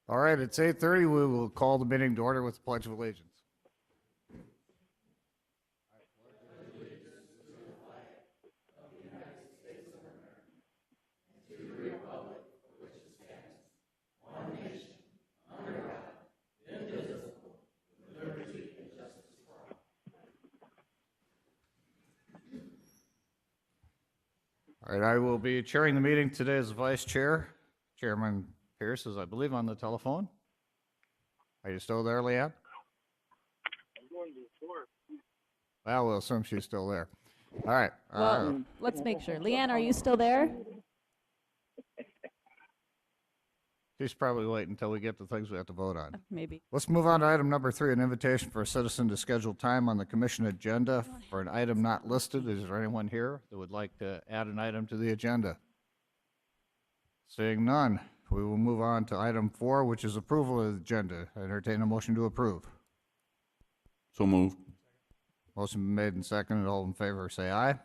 All right, it's 8:30. We will call the meeting to order with the Pledge of Allegiance. All right, I will be chairing the meeting today as vice chair. Chairman Pierce is, I believe, on the telephone. Are you still there, Leanne? I'm going to the floor. Well, we'll assume she's still there. All right. Well, let's make sure. Leanne, are you still there? She's probably waiting until we get the things we have to vote on. Maybe. Let's move on to item number 3, an invitation for a citizen to schedule time on the commission agenda for an item not listed. Is there anyone here that would like to add an item to the agenda? Seeing none, we will move on to item 4, which is approval of the agenda. I entertain a motion to approve. So moved. Motion been made and seconded. All in favor say aye.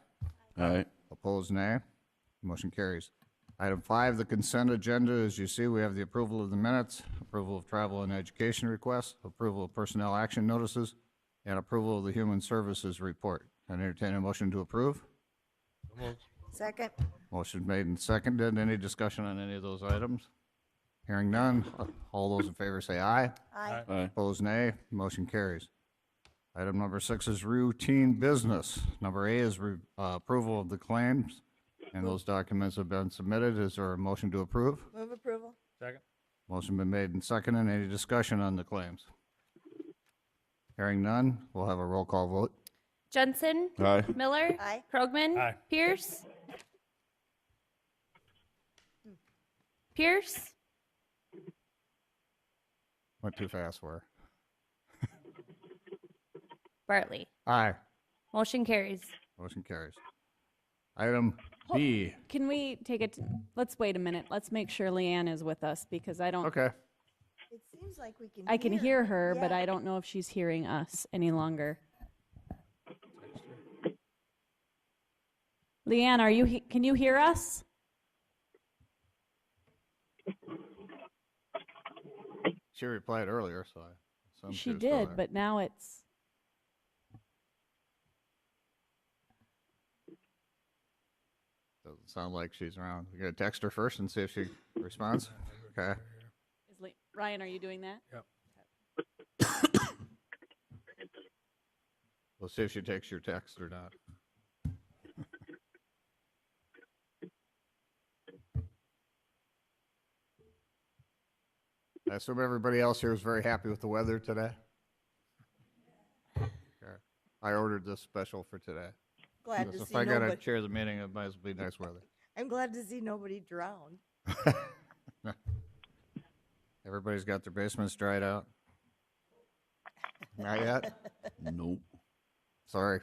Aye. Opposed, nay. Motion carries. Item 5, the consent agenda. As you see, we have the approval of the minutes, approval of travel and education requests, approval of personnel action notices, and approval of the human services report. I entertain a motion to approve. Second. Motion made and seconded. Any discussion on any of those items? Hearing none. All those in favor say aye. Aye. Aye. Opposed, nay. Motion carries. Item number 6 is routine business. Number 8 is approval of the claims, and those documents have been submitted. Is there a motion to approve? Move approval. Second. Motion been made and seconded. Any discussion on the claims? Hearing none, we'll have a roll call vote. Jensen. Aye. Miller. Aye. Krogman. Aye. Pierce. Pierce. Went too fast for her. Bartley. Aye. Motion carries. Motion carries. Item B. Can we take it? Let's wait a minute. Let's make sure Leanne is with us because I don't. Okay. It seems like we can. I can hear her, but Yeah. I don't know if she's hearing us any longer. Leanne, are you? Can you hear us? She replied earlier, so I assume She was still did, there. but now it's. Doesn't sound like she's around. We gotta text her first and see if she responds. Okay. Ryan, are you doing that? Yep. We'll see if she takes your text or not. I assume everybody else here is very happy with the weather today. Okay. I ordered this special for today. Glad to So if see I gotta nobody. chair the meeting, it might as well be nice weather. I'm glad to see nobody drowned. Everybody's got their basements dried out? Not yet? Nope. Sorry.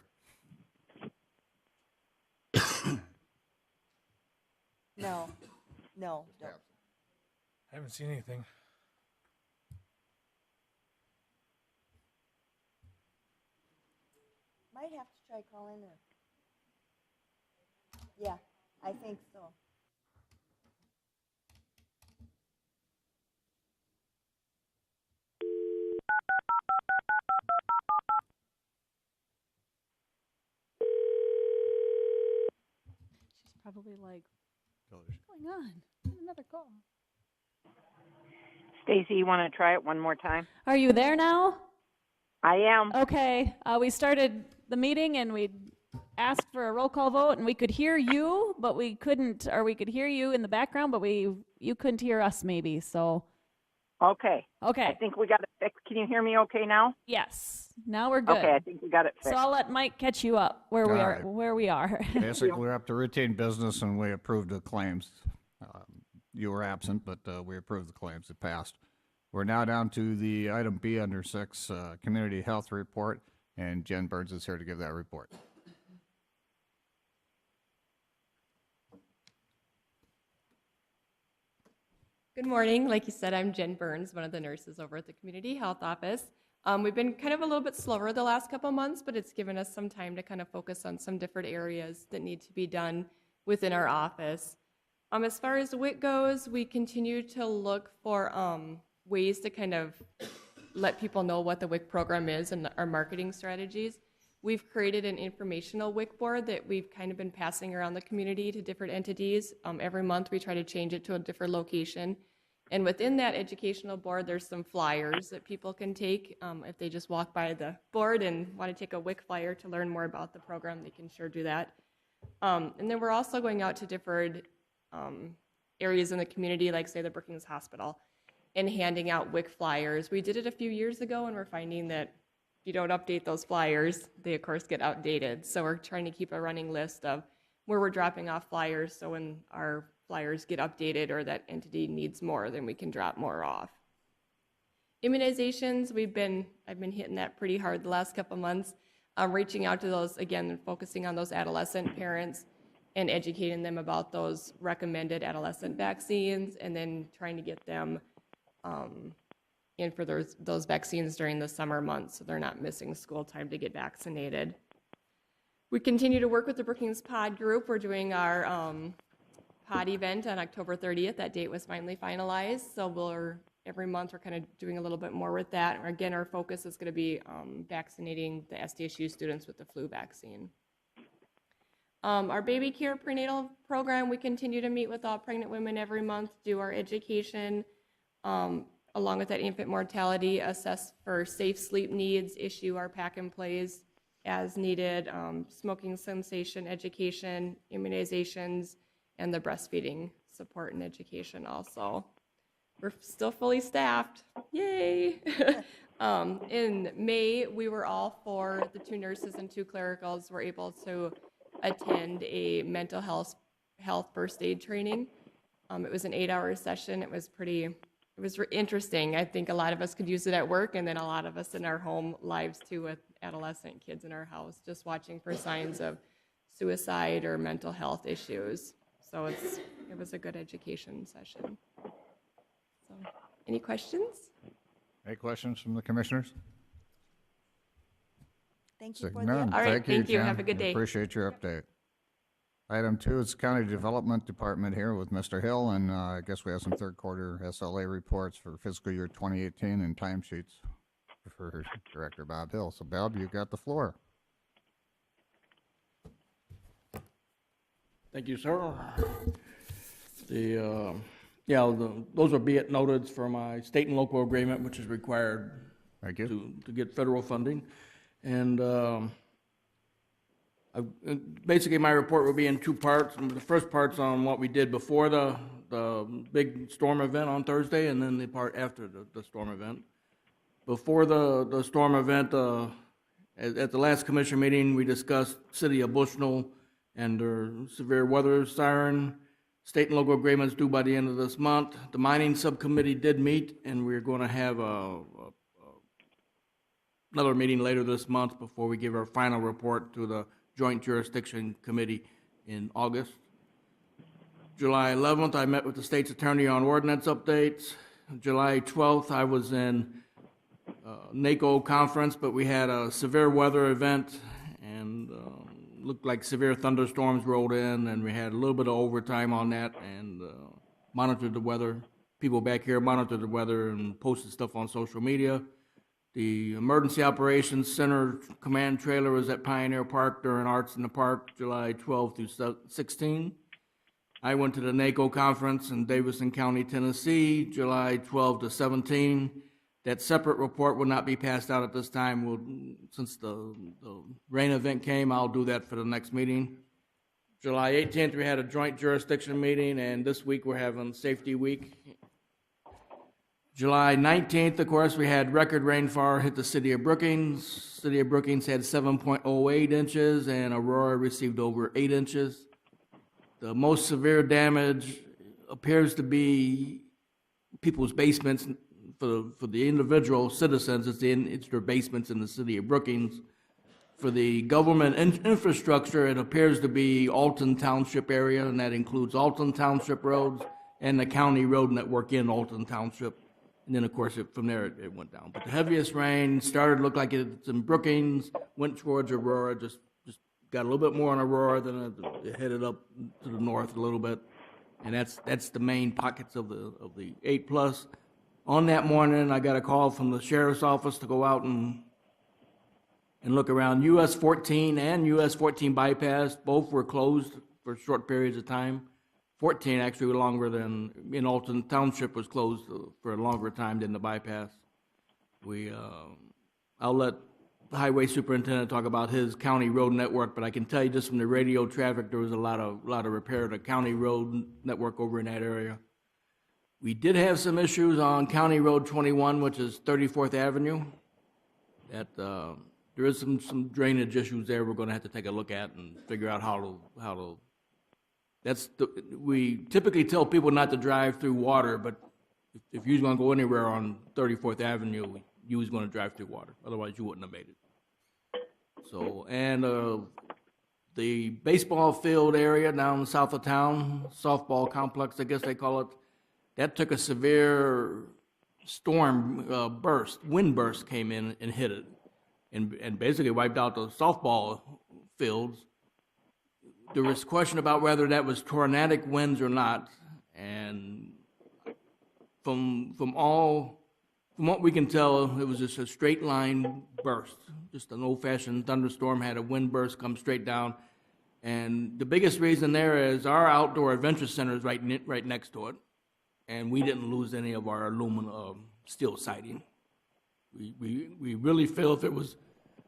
No, no, don't. I haven't seen anything. Might have to try calling her. Yeah, I think so. She's probably like, what's going on? Another call. Stacy, you want to try it one more time? Are you there now? I am. Okay. We started the meeting and we asked for a roll call vote, and we could hear you, but we couldn't, or we could hear you in the background, but you couldn't hear us maybe. So, Okay. I okay. think we got it fixed. Can you hear me okay now? Yes. Now we're good. Okay, I think we got it So fixed. I'll let Mike catch you up where we All are. right. Where we are. Basically, we're up to routine business and we approved the claims. You were absent, but we approved the claims. It passed. We're now down to the item B under 6, community health report, and Jen Burns is here to give that report. Good morning. Like you said, I'm Jen Burns, one of the nurses over at the Community Health Office. We've been kind of a little bit slower the last couple months, but it's given us some time to kind of focus on some different areas that need to be done within our office. As far as WIC goes, we continue to look for ways to kind of let people know what the WIC program is and our marketing strategies, we've created an informational WIC board that we've kind of been passing around the community to different entities. Every month we try to change it to a different location. And within that educational board, there's some flyers that people can take. If they just walk by the board and want to take a WIC flyer to learn more about the program, they can sure do that. And then we're also going out to different areas in the community, like say the Brookings Hospital, and handing out WIC flyers. We did it a few years ago, and we're finding that if you don't update those flyers, they of course get outdated. So we're trying to keep a running list of where we're dropping off flyers, so when our flyers get updated or that entity needs more, then we can drop more off. Immunizations, I've been hitting that pretty hard the last couple months, reaching out to those, again, focusing on those adolescent parents and educating them about those recommended adolescent vaccines, and then trying to get them in for those vaccines during the summer months so they're not missing school time to get vaccinated. We continue to work with the Brookings Pod group. We're doing our pod event on October 30th. That date was finally finalized, so every month we're kind of doing a little bit more with that. Again, our focus is going to be vaccinating the SDSU students with the flu vaccine. Our baby care prenatal program, we continue to meet with all pregnant women every month, do our education, along with that infant mortality, assess for safe sleep needs, issue our pack and plays as needed, smoking cessation education, immunizations, and the breastfeeding support and education also. We're still fully staffed. Yay! In May, we were all four, the 2 nurses and 2 clericals, were able to attend a mental health first aid training. It was an 8-hour session. It was interesting. I think a lot of us could use it at work, and then a lot of us in our home lives too, with adolescent kids in our house, just watching for signs of suicide or mental health issues. So it was a good education session. So, any questions? Any questions from the commissioners? Thank you Seeing for none. the. All right, Thank you, thank you. Jen. Have a good We day. Appreciate your update. Item 2 is County Development Department here with Mr. Hill, and I guess we have some third quarter SLA reports for fiscal year 2018 and timesheets for Director Bob Hill. So Bob, you got the floor. Thank you, sir. Those are be it noted for my state and local agreement, which is required Thank you. to get federal funding. And basically, my report will be in 2 parts. The first part's on what we did before the big storm event on Thursday, and then the part after the storm event. Before the storm event, at the last commission meeting, we discussed City of Bushnell and their severe weather siren. State and local agreements due by the end of this month. The mining subcommittee did meet, and we're going to have another meeting later this month before we give our final report to the Joint Jurisdiction Committee in August. July 11th, I met with the state's attorney on ordinance updates. July 12th, I was in NACO conference, but we had a severe weather event, and looked like severe thunderstorms rolled in, and we had a little bit of overtime on that, and monitored the weather. People back here monitored the weather and posted stuff on social media. The Emergency Operations Center command trailer was at Pioneer Park during Arts in the Park, July 12 through 16. I went to the NACO conference in Davidson County, Tennessee, July 12 to 17. That separate report will not be passed out at this time. Since the rain event came, I'll do that for the next meeting. July 18th, we had a joint jurisdiction meeting, and this week we're having Safety Week. July 19th, of course, we had record rainfall hit the city of Brookings. City of Brookings had 7.08 inches, and Aurora received over 8 inches. The most severe damage appears to be people's basements. For the individual citizens, it's their basements in the city of Brookings. For the government infrastructure, it appears to be Alton Township area, and that includes Alton Township roads and the county road network in Alton Township. And then, of course, from there, it went down. But the heaviest rain started, looked like it's in Brookings, went towards Aurora, just got a little bit more on Aurora, then it headed up to the north a little bit. And that's the main pockets of the 8+. On that morning, I got a call from the sheriff's office to go out and look around. US 14 and US 14 bypass, both were closed for short periods of time. 14 actually longer than, in Alton Township was closed for a longer time than the bypass. I'll let the highway superintendent talk about his county road network, but I can tell you just from the radio traffic, there was a lot of repair to county road network over in that area. We did have some issues on County Road 21, which is 34th Avenue. There is some drainage issues there we're gonna have to take a look at and figure out how to. We typically tell people not to drive through water, but if you're gonna go anywhere on 34th Avenue, you was gonna drive through water. Otherwise, you wouldn't have made it. So, and the baseball field area down south of town, softball complex, I guess they call it, that took a severe storm wind burst came in and hit it, and basically wiped out the softball fields. There was question about whether that was tornadic winds or not, and from what we can tell, it was just a straight line burst. Just an old-fashioned thunderstorm had a wind burst come straight down. And the biggest reason there is our outdoor adventure center is right next to it, and we didn't lose any of our aluminum steel siding. We really feel if it was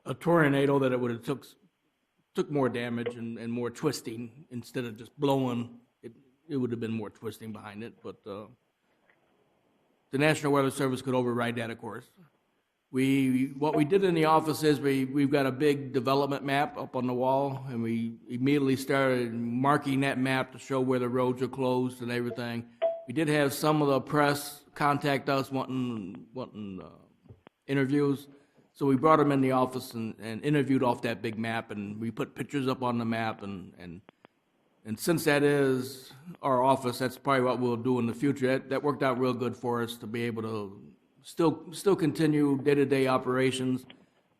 a tornado that it would have took more damage and more twisting instead of just blowing. It would have been more twisting behind it, but the National Weather Service could override that, of course. What we did in the office is we've got a big development map up on the wall, and we immediately started marking that map to show where the roads are closed and everything. We did have some of the press contact us wanting interviews, so we brought them in the office and interviewed off that big map, and we put pictures up on the map, and since that is our office, that's probably what we'll do in the future. That worked out real good for us to be able to still continue day-to-day operations.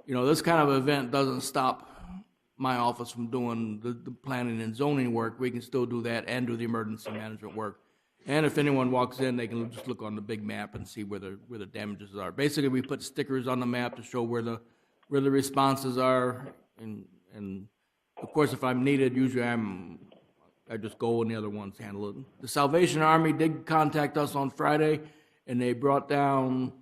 You know, this kind of event doesn't stop my office from doing the planning and zoning work. We can still do that and do the emergency management work. And if anyone walks in, they can just look on the big map and see where the damages are. Basically, we put stickers on the map to show where the responses are. And of course, if I'm needed, usually I just go and the other ones handle it. The Salvation Army did contact us on Friday, and they brought down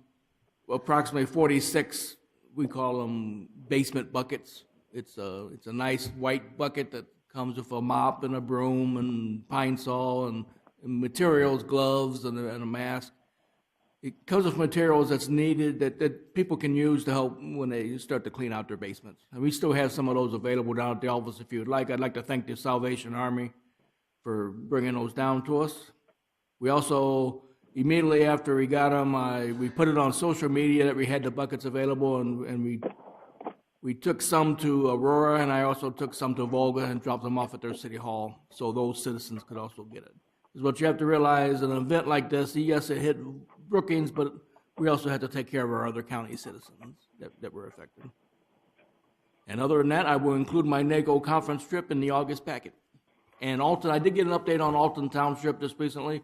approximately 46, we call them basement buckets. It's a nice white bucket that comes with a mop and a broom and pine saw and materials, gloves, and a mask. It comes with materials that's needed that people can use to help when they start to clean out their basements. And we still have some of those available down at the office if you would like. I'd like to thank the Salvation Army for bringing those down to us. We also, immediately after we got them, we put it on social media that we had the buckets available, and we took some to Aurora, and I also took some to Volga and dropped them off at their city hall so those citizens could also get it. Is what you have to realize, an event like this, yes, it hit Brookings, but we also had to take care of our other county citizens that were affected. And other than that, I will include my NACO conference trip in the August packet. And Alton, I did get an update on Alton Township just recently.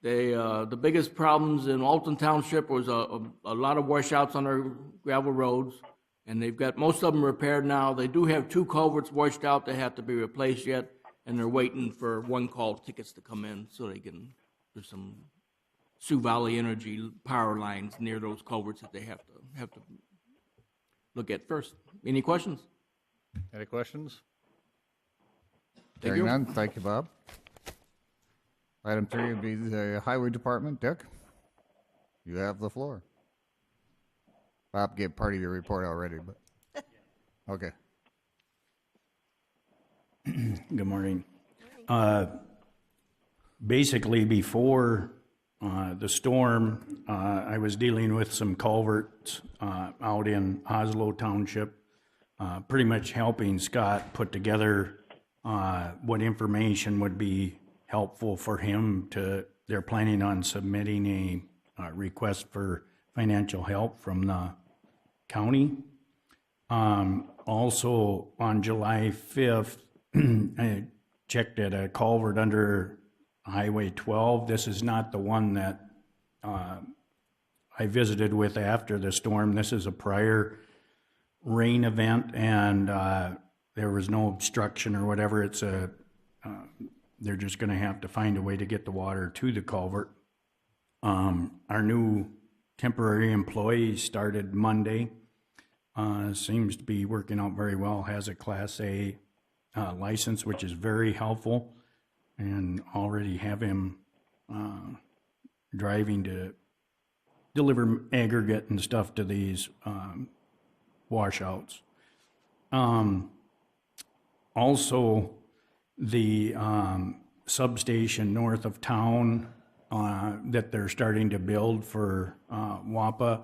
The biggest problems in Alton Township was a lot of washouts on their gravel roads, and they've got most of them repaired now. They do have 2 culverts washed out that have to be replaced yet, and they're waiting for one-call tickets to come in so they can, there's some Sioux Valley Energy power lines near those culverts that they have to look at first. Any questions? Any questions? Thank Hearing you. none, thank you, Bob. Item 3 would be the Highway Department. Dick, you have the floor. Bob gave part of your report already, but, okay. Good morning. Basically, before the storm, I was dealing with some culverts out in Oslo Township, pretty much helping Scott put together what information would be helpful for him they're planning on submitting a request for financial help from the county. Also, on July 5th, I checked at a culvert under Highway 12. This is not the one that I visited with after the storm. This is a prior rain event, and there was no obstruction or whatever. It's they're just going to have to find a way to get the water to the culvert. Our new temporary employee started Monday. Seems to be working out very well, has a Class A license, which is very helpful, and already have him driving to deliver aggregate and stuff to these washouts. Also, the substation north of town that they're starting to build for WAPA,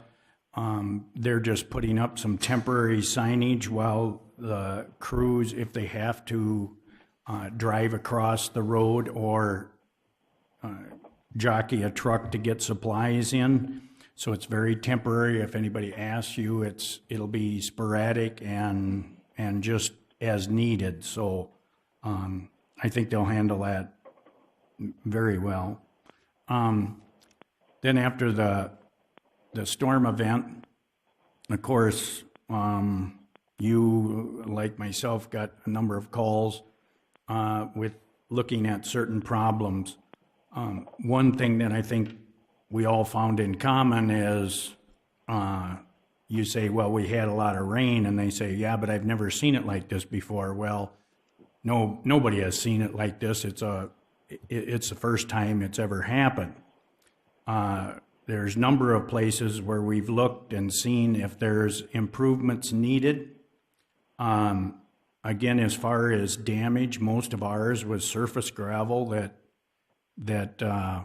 they're just putting up some temporary signage while the crews, if they have to drive across the road or jockey a truck to get supplies in. So it's very temporary. If anybody asks you, it'll be sporadic and just as needed. So I think they'll handle that very well. Then after the storm event, of course, you, like myself, got a number of calls with looking at certain problems. One thing that I think we all found in common is you say, well, we had a lot of rain, and they say, yeah, but I've never seen it like this before. Well, no, nobody has seen it like this. It's the first time it's ever happened. There's a number of places where we've looked and seen if there's improvements needed. Again, as far as damage, most of ours was surface gravel that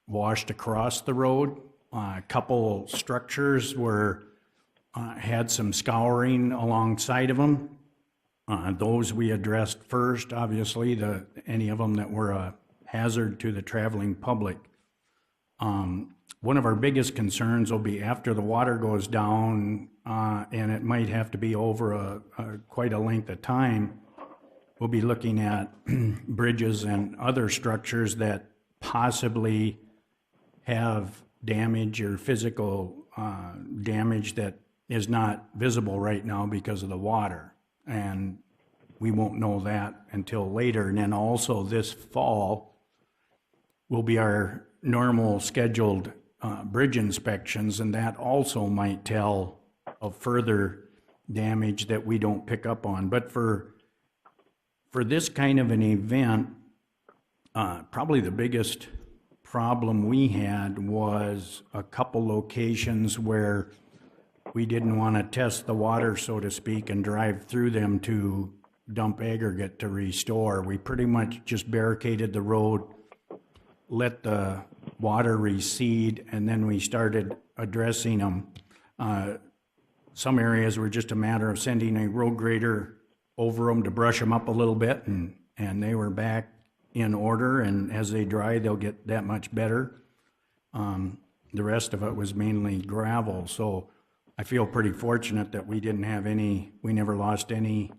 washed across the road. A couple structures had some scouring alongside of them. Those we addressed first, obviously, any of them that were a hazard to the traveling public. One of our biggest concerns will be after the water goes down, and it might have to be over quite a length of time, we'll be looking at bridges and other structures that possibly have damage or physical damage that is not visible right now because of the water. And we won't know that until later. And then also this fall will be our normal scheduled bridge inspections, and that also might tell of further damage that we don't pick up on. But for this kind of an event, probably the biggest problem we had was a couple locations where we didn't want to test the water, so to speak, and drive through them to dump aggregate to restore. We pretty much just barricaded the road, let the water recede, and then we started addressing them. Some areas were just a matter of sending a road grader over them to brush them up a little bit, and they were back in order, and as they dry, they'll get that much better. The rest of it was mainly gravel, so I feel pretty fortunate that we never lost any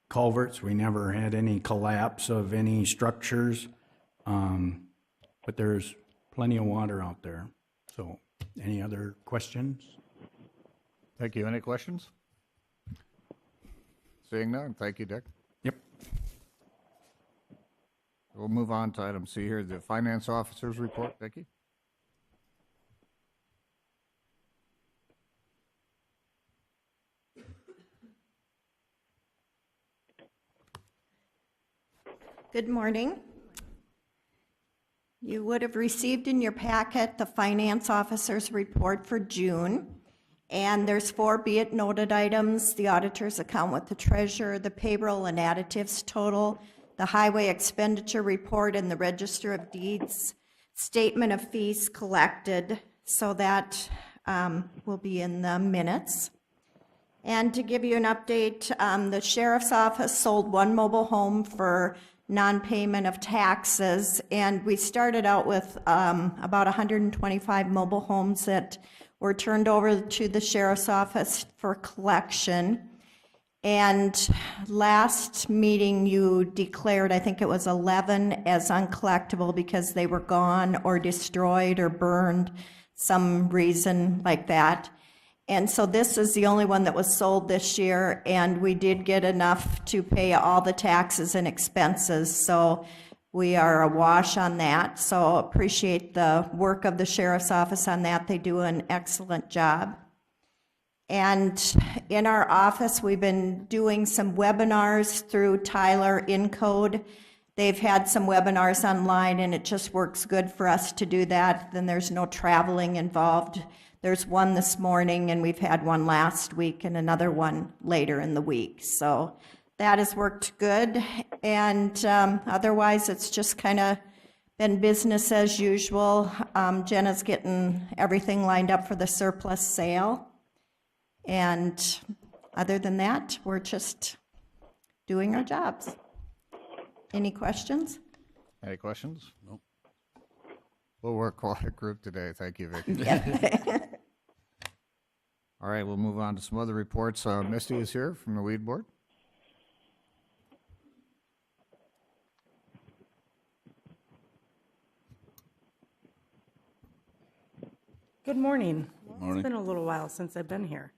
culverts, we never had any collapse of any structures, but there's plenty of water out there. So, any other questions? Thank you. Any questions? Seeing none, thank you, Dick. Yep. We'll move on to item C here, the finance officer's report. Vicki? Good morning. You would have received in your packet the finance officer's report for June. And there's 4 be it noted items: the auditor's account with the treasurer, the payroll and additives total, the highway expenditure report, and the register of deeds statement of fees collected. So that will be in the minutes. And to give you an update, the sheriff's office sold 1 mobile home for non-payment of taxes, and we started out with about 125 mobile homes that were turned over to the sheriff's office for collection. And last meeting you declared, I think it was 11, as uncollectible because they were gone or destroyed or burned. some reason like that. And so this is the only one that was sold this year, and we did get enough to pay all the taxes and expenses, so we are awash on that. So appreciate the work of the sheriff's office on that. They do an excellent job. And in our office, we've been doing some webinars through Tyler Encode. They've had some webinars online, and it just works good for us to do that. Then there's no traveling involved. There's one this morning, and we've had one last week and another one later in the week. So that has worked good. And otherwise, it's just kind of been business as usual. Jenna's getting everything lined up for the surplus sale. And other than that, we're just doing our jobs. Any questions? Any questions? Nope. We'll work quiet group today. Thank you, Vicki. Yeah. All right, we'll move on to some other reports. Misty is here from the Weed Board. Good morning. Morning. It's been a little while since I've been here.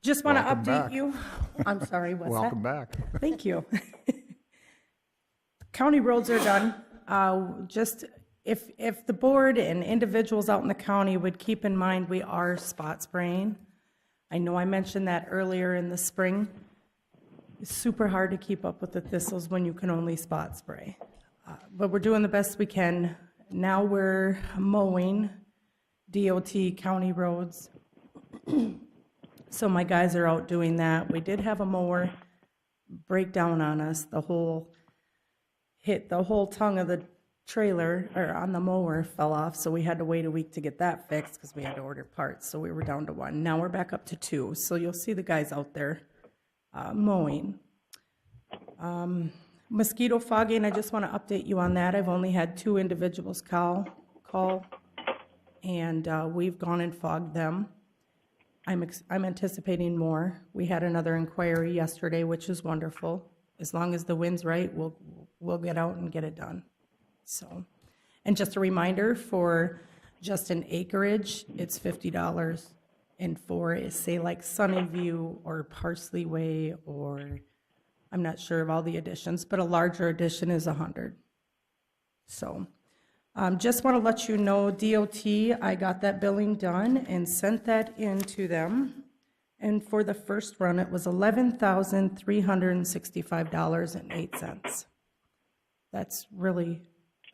Just want to Welcome update back. you. I'm sorry, what's that? Welcome back. Thank you. County roads are done. Just if the board and individuals out in the county would keep in mind, we are spot spraying. I know I mentioned that earlier in the spring. It's super hard to keep up with the thistles when you can only spot spray. But we're doing the best we can. Now we're mowing DOT county roads. So my guys are out doing that. We did have a mower break down on us. Hit the whole tongue of the trailer, or on the mower, fell off, so we had to wait a week to get that fixed because we had to order parts, so we were down to one. Now we're back up to two, so you'll see the guys out there mowing. Mosquito fogging, I just want to update you on that. I've only had 2 individuals call, and we've gone and fogged them. I'm anticipating more. We had another inquiry yesterday, which is wonderful. As long as the wind's right, we'll get out and get it done. So, and just a reminder, for just an acreage, it's $50. And for, say, like Sunnyview or Parsley Way, or I'm not sure of all the additions, but a larger addition is $100. So, just want to let you know, DOT, I got that billing done and sent that in to them. And for the first run, it was $11,365.08. That's really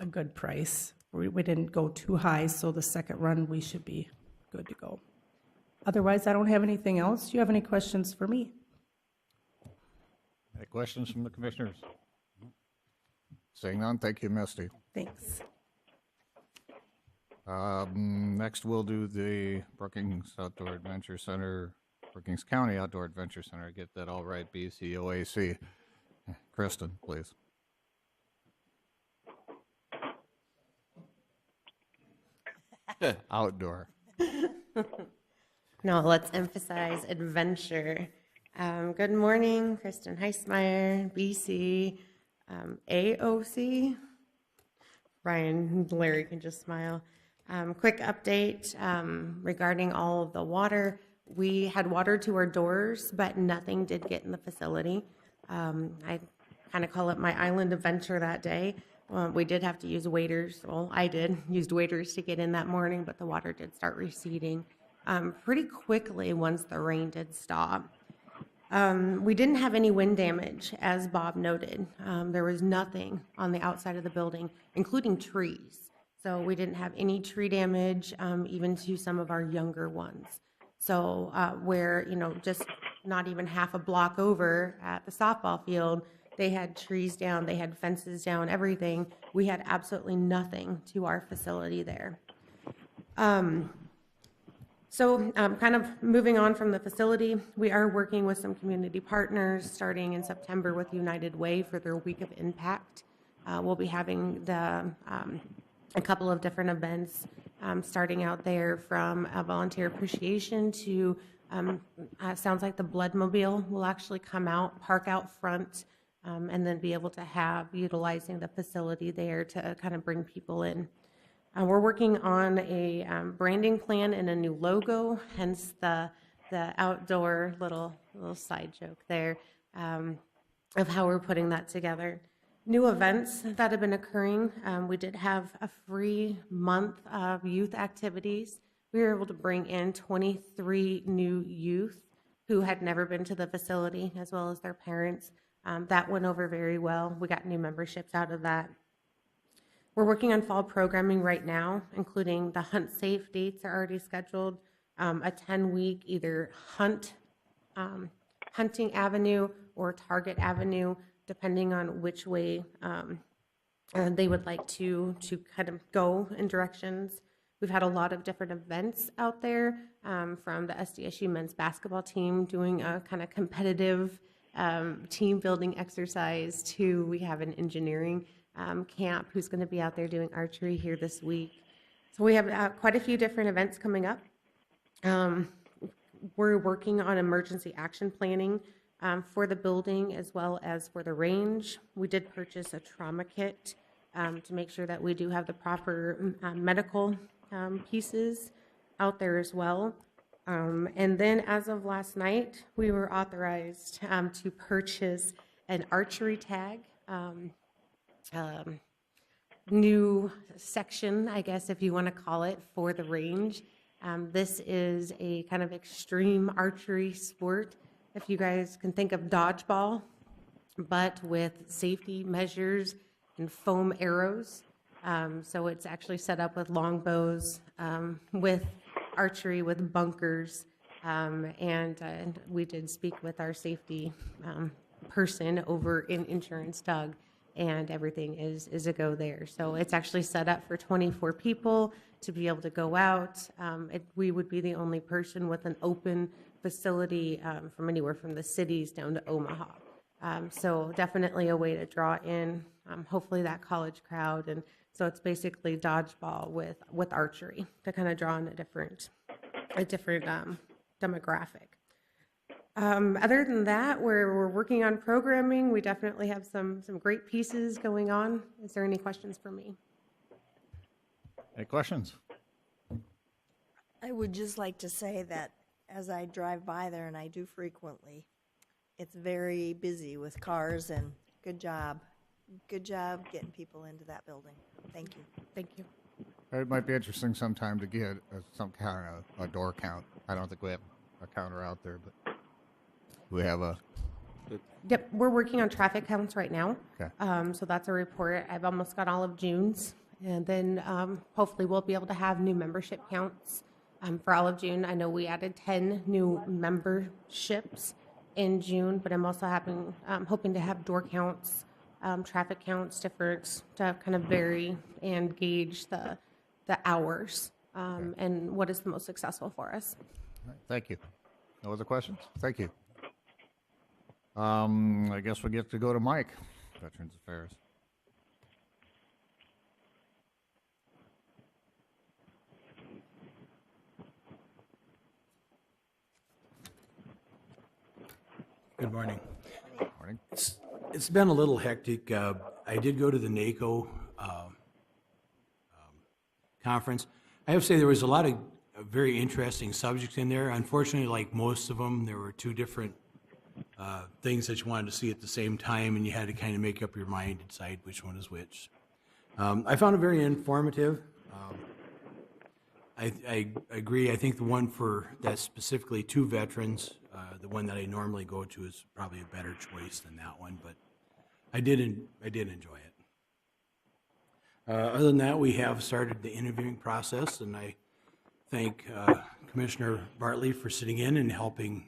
a good price. We didn't go too high, so the second run, we should be good to go. Otherwise, I don't have anything else. Do you have any questions for me? Any questions from the commissioners? Seeing none, thank you, Misty. Thanks. Next, we'll do the Brookings Outdoor Adventure Center, Brookings County Outdoor Adventure Center. Get that all right, BCOAC. Kristen, please. Outdoor. No, let's emphasize adventure. Good morning, Kristen Heismeyer, BC, AOC. Ryan, Larry can just smile. Quick update regarding all of the water. We had water to our doors, but nothing did get in the facility. I kind of call it my island adventure that day. We did have to use waders. Well, I used waders to get in that morning, but the water did start receding pretty quickly once the rain did stop. We didn't have any wind damage, as Bob noted. There was nothing on the outside of the building, including trees. So we didn't have any tree damage, even to some of our younger ones. So where, just not even half a block over at the softball field, they had trees down, they had fences down, everything. We had absolutely nothing to our facility there. So kind of moving on from the facility, we are working with some community partners starting in September with United Way for their Week of Impact. We'll be having a couple of different events starting out there, from a volunteer appreciation to sounds like the Bloodmobile will actually come out, park out front, and then be able to have utilizing the facility there to kind of bring people in. We're working on a branding plan and a new logo, hence the outdoor little side joke there of how we're putting that together. New events that have been occurring. We did have a free month of youth activities. We were able to bring in 23 new youth who had never been to the facility, as well as their parents. That went over very well. We got new memberships out of that. We're working on fall programming right now, including the hunt safe dates are already scheduled, a 10-week either hunting avenue or target avenue, depending on which way they would like to kind of go in directions. We've had a lot of different events out there, from the SDSU men's basketball team doing a kind of competitive team building exercise to we have an engineering camp who's going to be out there doing archery here this week. So we have quite a few different events coming up. We're working on emergency action planning for the building as well as for the range. We did purchase a trauma kit to make sure that we do have the proper medical pieces out there as well. And then as of last night, we were authorized to purchase an archery tag, new section, I guess, if you want to call it, for the range. This is a kind of extreme archery sport. If you guys can think of dodgeball, but with safety measures and foam arrows. So it's actually set up with long bows, with archery, with bunkers, and we did speak with our safety person over in insurance, Doug, and everything is a go there. So it's actually set up for 24 people to be able to go out. We would be the only person with an open facility from anywhere from the cities down to Omaha. So definitely a way to draw in, hopefully, that college crowd. And so it's basically dodgeball with archery to kind of draw in a different demographic. Other than that, we're working on programming. We definitely have some great pieces going on. Is there any questions for me? Any questions? I would just like to say that as I drive by there, and I do frequently, it's very busy with cars, and good job. Good job getting people into that building. Thank you. Thank you. It might be interesting sometime to get some kind of a door count. I don't think we have a counter out there, but we have a... Yep, we're working on traffic counts right now. Okay. So that's a report. I've almost got all of June's, and then hopefully we'll be able to have new membership counts for all of June. I know we added 10 new memberships in June, but I'm also hoping to have door counts, traffic counts, different to kind of vary and gauge the hours and what is the most successful for us. All right, thank you. No other questions? Thank you. I guess we get to go to Mike, Veterans Affairs. Good morning. Morning. It's been a little hectic. I did go to the NACO conference. I have to say there was a lot of very interesting subjects in there. Unfortunately, like most of them, there were two different things that you wanted to see at the same time, and you had to kind of make up your mind and decide which one is which. I found it very informative. I agree. I think the one that's specifically to veterans, the one that I normally go to, is probably a better choice than that one. But I did enjoy it. Other than that, we have started the interviewing process, and I thank Commissioner Bartley for sitting in and helping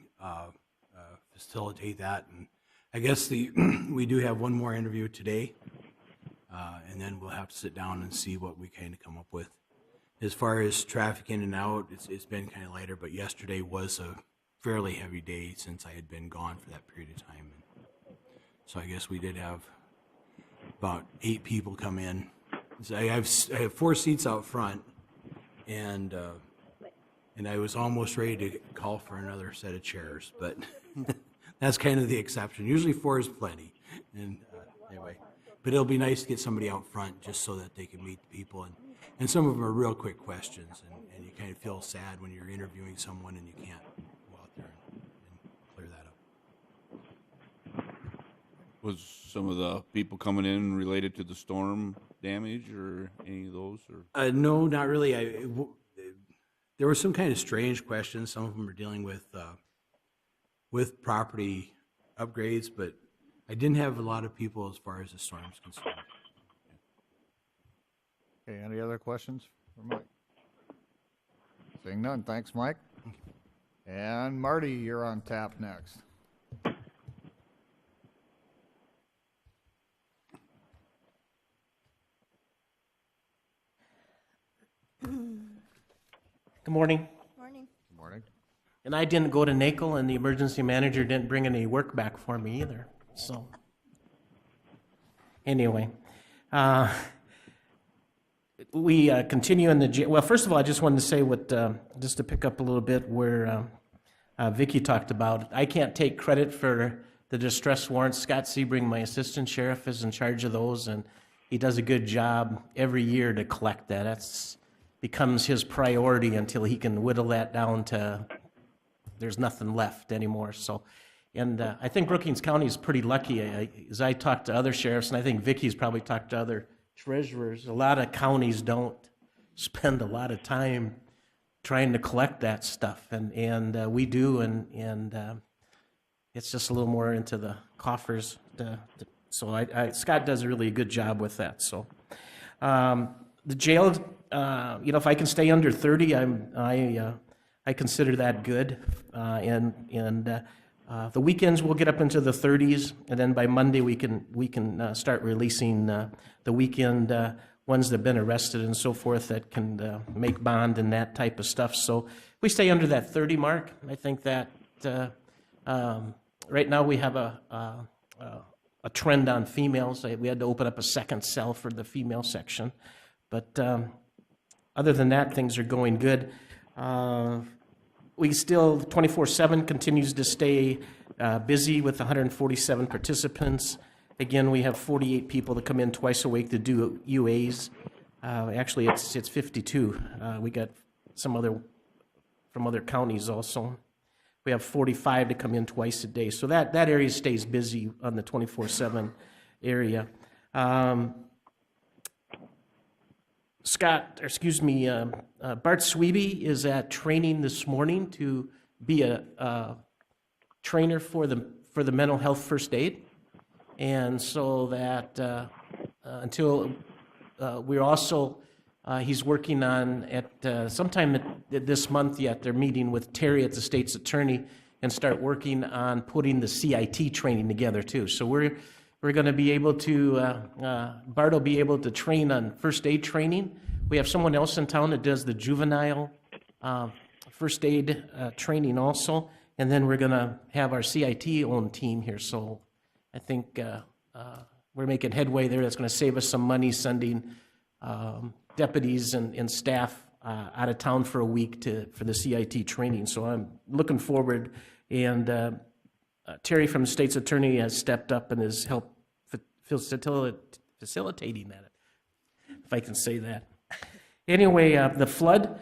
facilitate that. And I guess we do have one more interview today, and then we'll have to sit down and see what we kind of come up with. As far as traffic in and out, it's been kind of lighter, but yesterday was a fairly heavy day since I had been gone for that period of time. So I guess we did have about 8 people come in. So I have 4 seats out front, and I was almost ready to call for another set of chairs, but that's kind of the exception. Usually 4 is plenty. And anyway, but it'll be nice to get somebody out front just so that they can meet the people. And And some of them are real quick questions, and you kind of feel sad when you're interviewing someone and you can't go out there and clear that up. Was some of the people coming in related to the storm damage or any of those? Or No, not really. There were some kind of strange questions. Some of them are dealing with property upgrades, but I didn't have a lot of people as far as the storm's concerned. Okay, any other questions for Mike? Seeing none, thanks, Mike. And Marty, you're on tap next. Good morning. Morning. Good morning. And I didn't go to NACL, and the emergency manager didn't bring any work back for me either. So, anyway, we continue in the well. First of all, I just wanted to say what just to pick up a little bit where Vicki talked about. I can't take credit for the distress warrants. Scott Sebring, my assistant sheriff, is in charge of those, and he does a good job every year to collect that. That's becomes his priority until he can whittle that down to there's nothing left anymore. So, and I think Brookings County is pretty lucky. As I talk to other sheriffs, and I think Vicki's probably talked to other treasurers, a lot of counties don't spend a lot of time trying to collect that stuff, and we do, and it's just a little more into the coffers. So Scott does a really good job with that. So the jail, if I can stay under 30, I consider that good, and the weekends we'll get up into the 30s, and then by Monday we can start releasing the weekend ones that've been arrested and so forth that can make bond and that type of stuff. So we stay under that 30 mark. I think that right now we have a trend on females. We had to open up a second cell for the female section, but other than that, things are going good. We still 24/7 continues to stay busy with 147 participants. Again, we have 48 people that come in twice a week to do UAs. Actually, it's 52. We got some from other counties also. We have 45 to come in twice a day. So that area stays busy on the 24/7 area. Bart Sweeby is at training this morning to be a trainer for the mental health first aid, and so that until we're also he's working on at sometime this month yet. They're meeting with Terry at the state's attorney and start working on putting the CIT training together too. So we're going to be able to, Bart will be able to train on first aid training. We have someone else in town that does the juvenile first aid training also. And then we're going to have our CIT own team here. So I think we're making headway there. That's going to save us some money sending deputies and staff out of town for a week for the CIT training. So I'm looking forward. And Terry from the state's attorney has stepped up and has helped facilitating that, if I can say that. Anyway, the flood,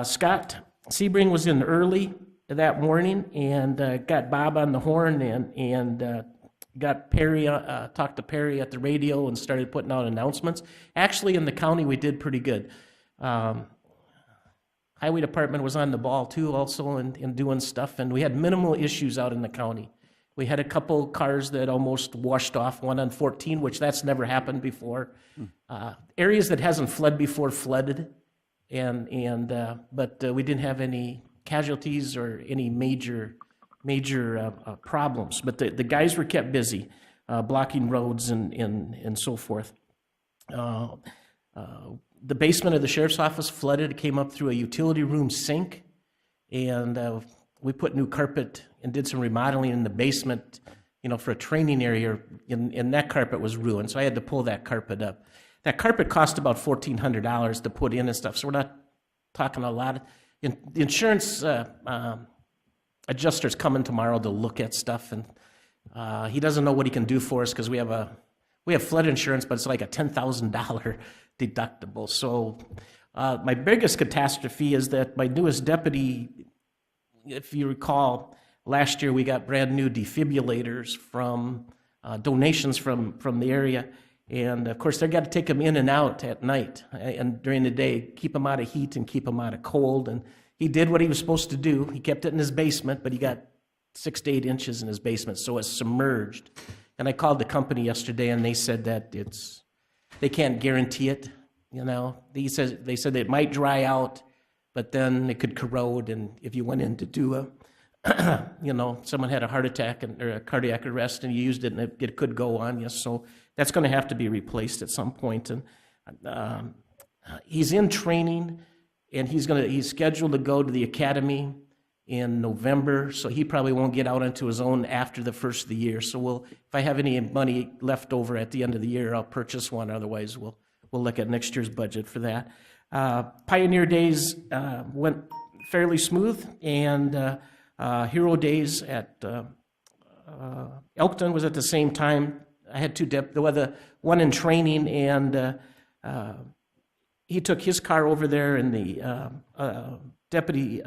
Scott Sebring was in early that morning and got Bob on the horn and got Perry, talked to Perry at the radio and started putting out announcements. Actually, in the county, we did pretty good. Highway Department was on the ball too also and doing stuff, and we had minimal issues out in the county. We had a couple cars that almost washed off, one on 14, which that's never happened before. Areas that hasn't flooded before flooded, but we didn't have any casualties or any major problems. But the guys were kept busy, blocking roads and so forth. The basement of the sheriff's office flooded. It came up through a utility room sink, and we put new carpet and did some remodeling in the basement, for a training area, and that carpet was ruined, so I had to pull that carpet up. That carpet cost about $1,400 to put in and stuff, so we're not talking a lot. The insurance adjuster's coming tomorrow to look at stuff, and he doesn't know what he can do for us because we have we have flood insurance, but it's like a $10,000 deductible. So my biggest catastrophe is that my newest deputy, if you recall, last year we got brand new defibrillators from donations from the area. And of course, they've got to take them in and out at night and during the day, keep them out of heat and keep them out of cold. And he did what he was supposed to do. He kept it in his basement, but he got 6 to 8 inches in his basement, so it's submerged. And I called the company yesterday, and they said that they can't guarantee it. You know, they said it might dry out, but then it could corrode. And if you went in to do someone had a heart attack or a cardiac arrest, and you used it, and it could go on. Yes, so that's going to have to be replaced at some point. And he's in training, and he's scheduled to go to the academy in November, so he probably won't get out onto his own after the first of the year. So if I have any money left over at the end of the year, I'll purchase one. Otherwise, we'll look at next year's budget for that. Pioneer Days went fairly smooth, and Hero Days at Elkton was at the same time. I had the one in training, and he took his car over there, and the deputy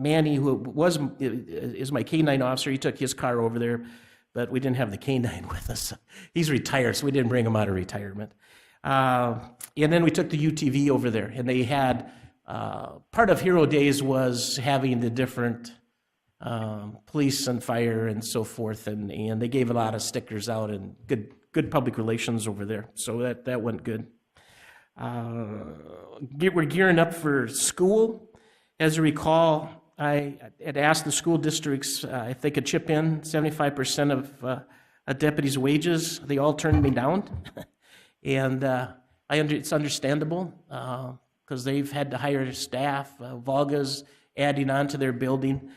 Manny, who is my K-9 officer, he took his car over there, but we didn't have the K-9 with us. He's retired, so we didn't bring him out of retirement. And then we took the UTV over there, and they had part of Hero Days was having the different police and fire and so forth, and they gave a lot of stickers out and good public relations over there. So that went good. We're gearing up for school. As you recall, I had asked the school districts if they could chip in 75% of a deputy's wages. They all turned me down, and it's understandable because they've had to hire staff. Volga's adding on to their building.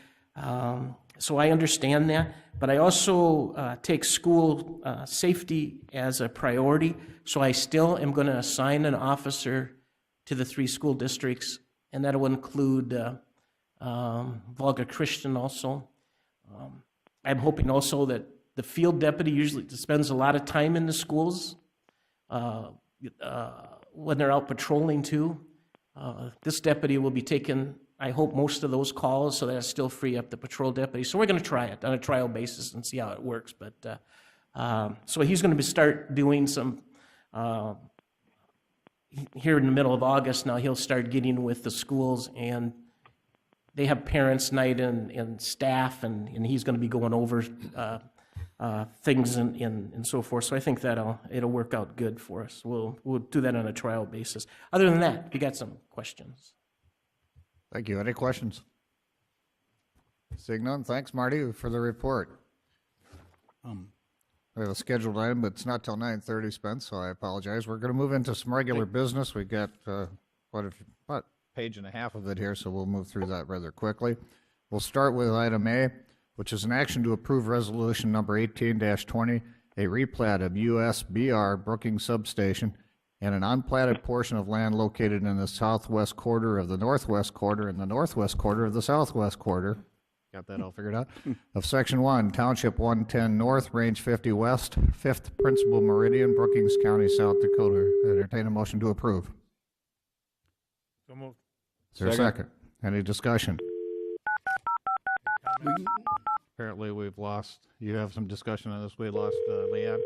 So I understand that, but I also take school safety as a priority, so I still am going to assign an officer to the 3 school districts, and that will include Volga Christian also. I'm hoping also that the field deputy usually spends a lot of time in the schools when they're out patrolling too. This deputy will be taking, I hope, most of those calls, so that'll still free up the patrol deputy. So we're going to try it on a trial basis and see how it works. But so he's going to start doing some here in the middle of August. Now he'll start getting with the schools, and they have parents' night and staff, and he's going to be going over things and so forth. So I think it'll work out good for us. We'll do that on a trial basis. Other than that, we got some questions. Thank you. Any questions? Seeing none, thanks, Marty, for the report. We have a scheduled item, but it's not till 9:30, Spence, so I apologize. We're going to move into some regular business. We got about a page and a half of it here, so we'll move through that rather quickly. We'll start with item A, which is an action to approve resolution number 18-20, a replat of USBR Brookings Substation and an unplatted portion of land located in the southwest quarter of the northwest quarter and the northwest quarter of the southwest quarter. Got that all figured out? Of Section 1, Township 110 North, Range 50 West, 5th Principal Meridian, Brookings County, South Dakota. Entertain a motion to approve. So moved. Is there a second? Any discussion? Apparently we've lost, you have some discussion on this. We lost Leanne.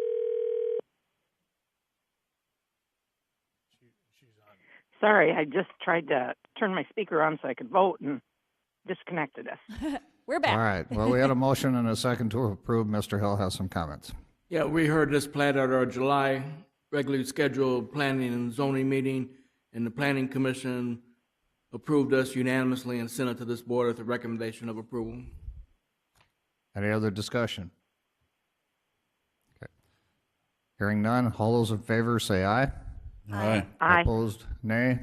Sorry, I just tried to turn my speaker on so I could vote and disconnected us. We're back. All right. Well, we had a motion and a second to approve. Mr. Hill has some comments. Yeah, we heard this plat at our July regularly scheduled planning and zoning meeting, and the planning commission approved us unanimously and sent it to this board with a recommendation of approval. Any other discussion? Okay. Hearing none, all those in favor say aye. Aye. Aye. Opposed, nay.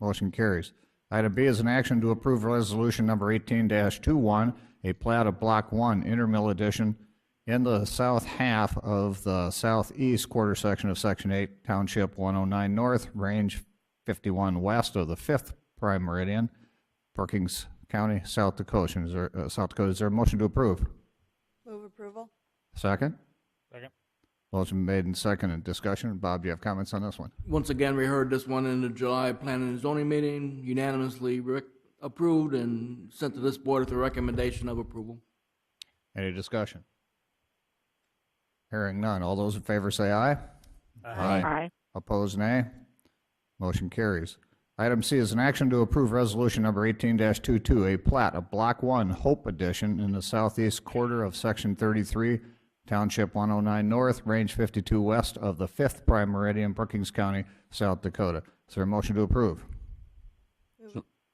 Motion carries. Item B is an action to approve resolution number 18-21, a plat of Block 1, Intermill Edition, in the south half of the southeast quarter section of Section 8, Township 109 North, Range 51 West of the 5th Prime Meridian, Brookings County, South Dakota. Is there a motion to approve? Move approval. Second? Second. Motion made and seconded. Discussion. Bob, do you have comments on this one? Once again, we heard this one in the July Planning and Zoning meeting, unanimously approved and sent to this board with a recommendation of approval. Any discussion? Hearing none. All those in favor say aye. Aye. Opposed, nay. Motion carries. Item C is an action to approve resolution number 18-22, a plat of Block 1 Hope Edition in the southeast quarter of Section 33, Township 109 North, Range 52 West of the 5th Prime Meridian, Brookings County, South Dakota. Is there a motion to approve?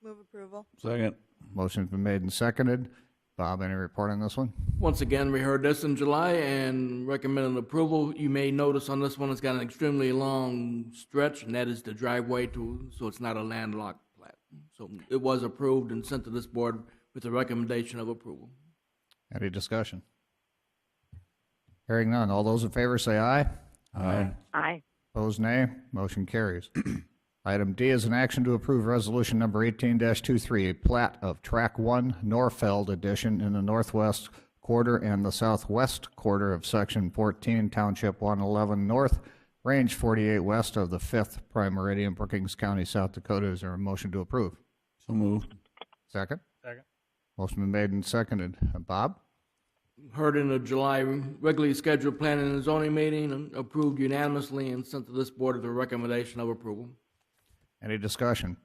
Move approval. Second. Motion's been made and seconded. Bob, any report on this one? Once again, we heard this in July and recommended approval. You may notice on this one, it's got an extremely long stretch, and that is the driveway so it's not a landlocked plat. So it was approved and sent to this board with a recommendation of approval. Any discussion? Hearing none. All those in favor say aye. Aye. Opposed, nay. Motion carries. Item D is an action to approve resolution number 18-23, a plat of Track 1 Norfeld Edition in the northwest quarter and the southwest quarter of Section 14, Township 111 North, Range 48 West of the 5th Prime Meridian, Brookings County, South Dakota. Is there a motion to approve? So moved. Second? Second. Motion been made and seconded. Bob? Heard in the July regularly scheduled planning and zoning meeting, and approved unanimously and sent to this board with a recommendation of approval. Any discussion?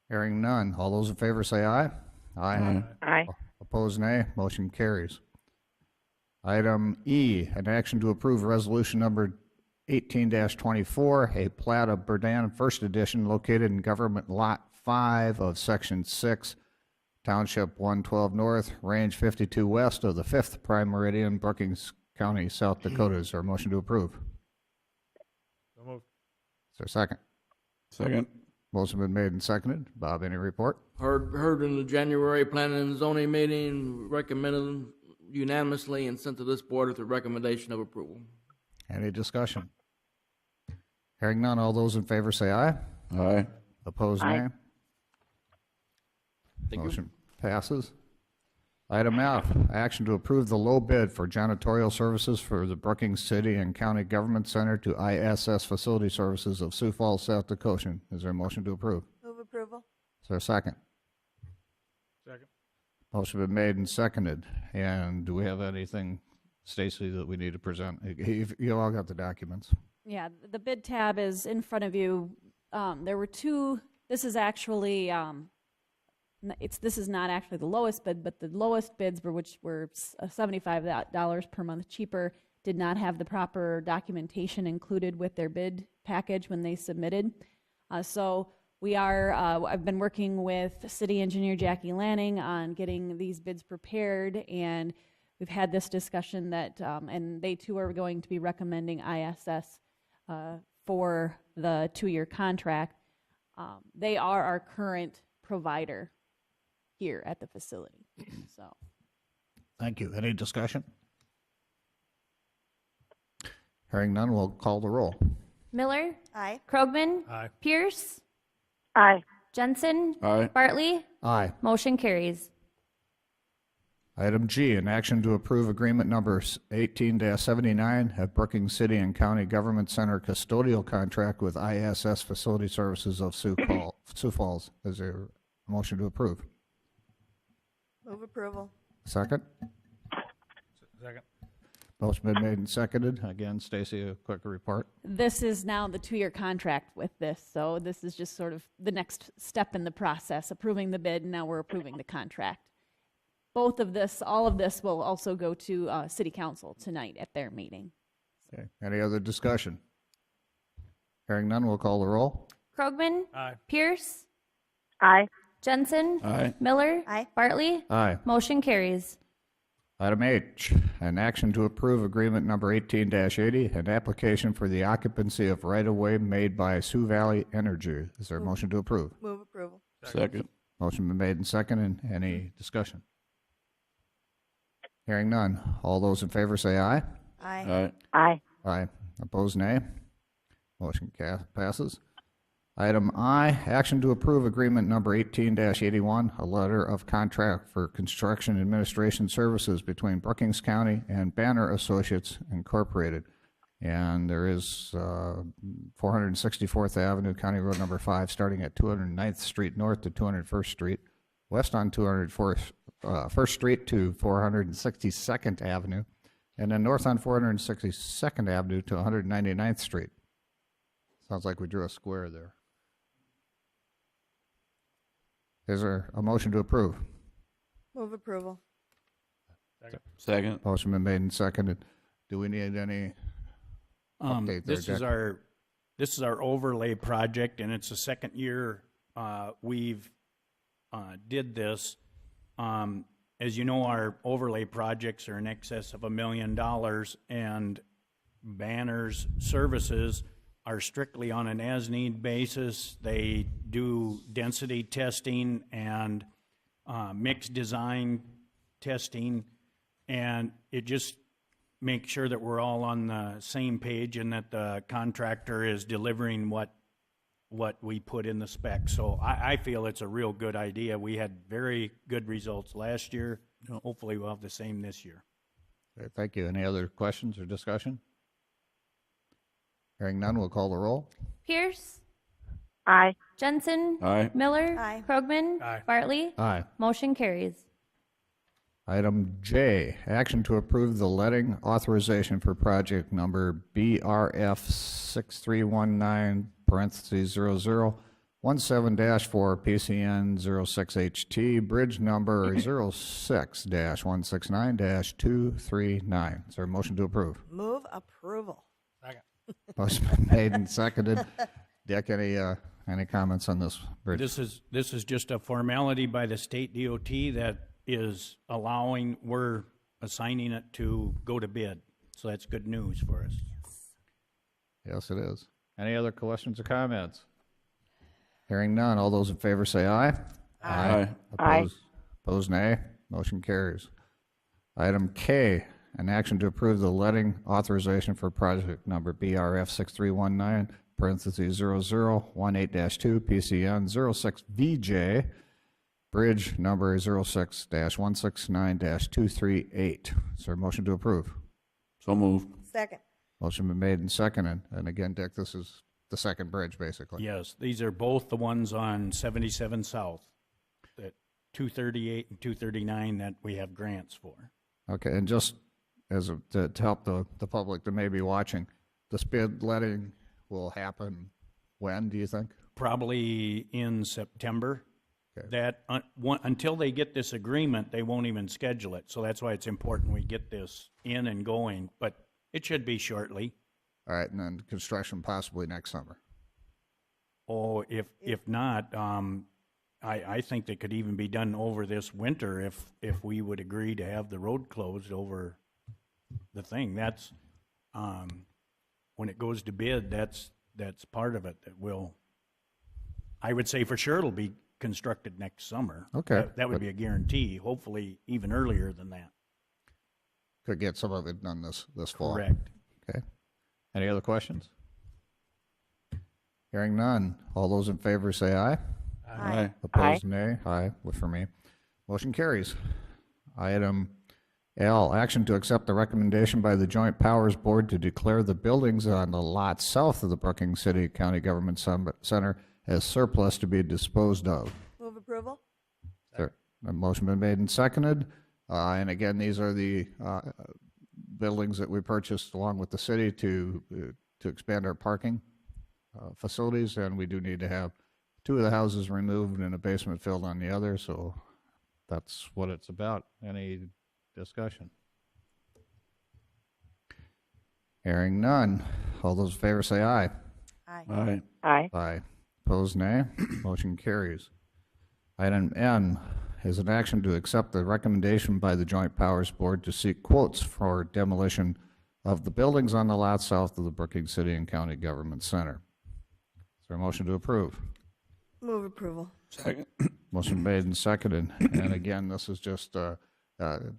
Hearing none. All those in favor say aye. Aye. Opposed, nay. Motion carries. Item E, an action to approve resolution number 18-24, a plat of Berdan First Edition located in Government Lot 5 of Section 6, Township 112 North, Range 52 West of the 5th Prime Meridian, Brookings County, South Dakota. Is there a motion to approve? So moved. Is there a second? Second. Motion been made and seconded. Bob, any report? Heard in the January planning and zoning meeting, recommended unanimously and sent to this board with a recommendation of approval. Any discussion? Hearing none. All those in favor say aye. Aye. Opposed, Aye. nay. Thank you. Motion passes. Item F, action to approve the low bid for janitorial services for the Brookings City and County Government Center to ISS Facility Services of Sioux Falls, South Dakota. Is there a motion to approve? Move approval. Is there a second? Second. Motion been made and seconded. And do we have anything, Stacy, that we need to present? You all got the documents. Yeah, the bid tab is in front of you. There were two, this is actually, this is not actually the lowest bid, but the lowest bids which were $75 per month cheaper, did not have the proper documentation included with their bid package when they submitted. So we are, I've been working with City Engineer Jackie Lanning on getting these bids prepared, and we've had this discussion that, and they too are going to be recommending ISS for the 2-year contract. They are our current provider here at the facility. So, Thank you. Any discussion? Hearing none, we'll call the roll. Miller, Aye. Krogman, Aye. Pierce, Aye. Jensen, Aye. Bartley. Aye. Motion carries. Item G, an action to approve agreement number 18-79 at Brookings City and County Government Center custodial contract with ISS Facility Services of Sioux Falls. Is there a motion to approve? Move approval. Second? Second. Motion been made and seconded. Again, Stacy, a quick report. this is now the 2-year contract with this. So this is just sort of the next step in the process, approving the bid, and now we're approving the contract. Both of this, all of this will also go to City Council tonight at their meeting. Okay. Any other discussion? Hearing none, we'll call the roll. Krogman, Aye. Pierce, Aye. Jensen, Aye. Miller, Aye. Bartley. Aye. Motion carries. Item H, an action to approve agreement number 18-80, an application for the occupancy of right-of-way made by Sioux Valley Energy. Is there a motion to approve? Move approval. Second. Motion been made and seconded. Any discussion? Hearing none. All those in favor say aye. Aye. Aye. Aye. Aye. Opposed, nay. Motion passes. Item I, action to approve agreement number 18-81, a letter of contract for construction administration services between Brookings County and Banner Associates Incorporated. And there is 464th Avenue, County Road number 5, starting at 209th Street north to 201st Street, west on 201st Street to 462nd Avenue, and then north on 462nd Avenue to 199th Street. Sounds like we drew a square there. Is there a motion to approve? Move approval. Second. Motion been made and seconded. Do we need any update there, This Dick? is our overlay project, and it's the second year we've did this. As you know, our overlay projects are in excess of $1 million, and Banner's services are strictly on an as-need basis. They do density testing and mixed design testing, and it just makes sure that we're all on the same page and that the contractor is delivering what we put in the spec. So I feel it's a real good idea. We had very good results last year. Hopefully we'll have the same this year. Okay, thank you. Any other questions or discussion? Hearing none, we'll call the roll. Pierce, Aye. Jensen, Aye. Miller, Aye. Krogman, Aye. Bartley. Aye. Motion carries. Item J, action to approve the letting authorization for project number BRF 6319, parentheses 0017-4 PCN 06HT, bridge number 06-169-239. Is there a motion to approve? Move approval. Second. Motion been made and seconded. Dick, any comments on this bridge? This is just a formality by the state DOT that is allowing, we're assigning it to go to bid. So that's good news for us. Yes, it is. Any other questions or comments? Hearing none, all those in favor say aye. Aye. Opposed, nay. Motion carries. Item K, an action to approve the letting authorization for project number BRF 6319, parentheses 0018-2 PCN 06VJ, bridge number 06-169-238. Is there a motion to approve? So moved. Second. Motion been made and seconded. And again, Dick, this is the second bridge, basically. Yes, these are both the ones on 77 South, that 238 and 239 that we have grants for. Okay, and just to help the public that may be watching, this bid letting will happen when, do you think? Probably in September. Okay. Until they get this agreement, they won't even schedule it. So that's why it's important we get this in and going, but it should be shortly. All right, and then construction possibly next summer. Oh, if not, I think they could even be done over this winter if we would agree to have the road closed over the thing. That's when it goes to bid, that's part of it that will, I would say for sure it'll be constructed next summer. Okay. That would be a guarantee, hopefully even earlier than that. Could get some of it done this fall. Correct. Okay. Any other questions? Hearing none. All those in favor say aye. Aye. Opposed, nay. Aye, for me. Motion carries. Item L, action to accept the recommendation by the Joint Powers Board to declare the buildings on the lot south of the Brookings City County Government Center as surplus to be disposed of. Move approval. There, a motion been made and seconded. And again, these are the buildings that we purchased along with the city to expand our parking facilities, and we do need to have two of the houses removed and a basement filled on the other, so that's what it's about. Any discussion? Hearing none. All those in favor say aye. Aye. Aye. Aye. Aye. Opposed, nay. Motion carries. Item N is an action to accept the recommendation by the Joint Powers Board to seek quotes for demolition of the buildings on the lot south of the Brookings City and County Government Center. Is there a motion to approve? Move approval. Second. Motion made and seconded. And again, this is just, I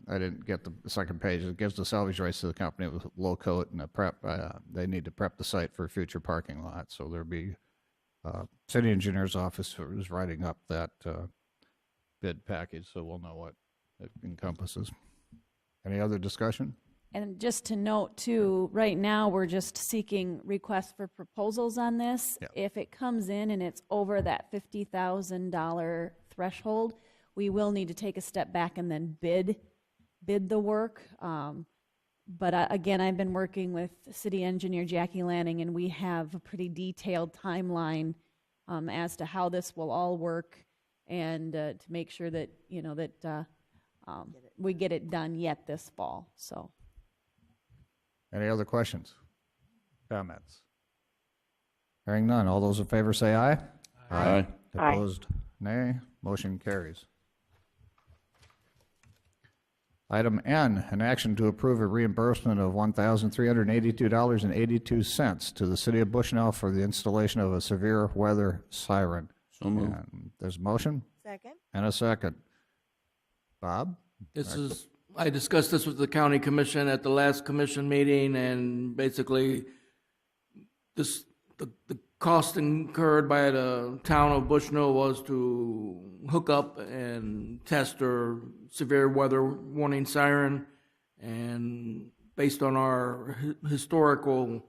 didn't get the second page. It gives the salvage rights to the company with low coat and a prep. They need to prep the site for future parking lots. So there'll be City Engineer's Office is writing up that bid package, so we'll know what it encompasses. Any other discussion? And just to note too, right now, we're just seeking requests for proposals on this. Yep. If it comes in and it's over that $50,000 threshold, we will need to take a step back and then bid the work. But again, I've been working with City Engineer Jackie Lanning, and we have a pretty detailed timeline as to how this will all work, and to make sure that, you know, that we get it done yet this fall, so. Any other questions? Comments? Hearing none. All those in favor say aye. Aye. Opposed, nay. Motion carries. Item N, an action to approve a reimbursement of $1,382.82 to the City of Bushnell for the installation of a severe weather siren. So moved. And there's a motion Second? and a second. Bob? I discussed this with the county commission at the last commission meeting, and basically, the cost incurred by the town of Bushnell was to hook up and test our severe weather warning siren, and based on our historical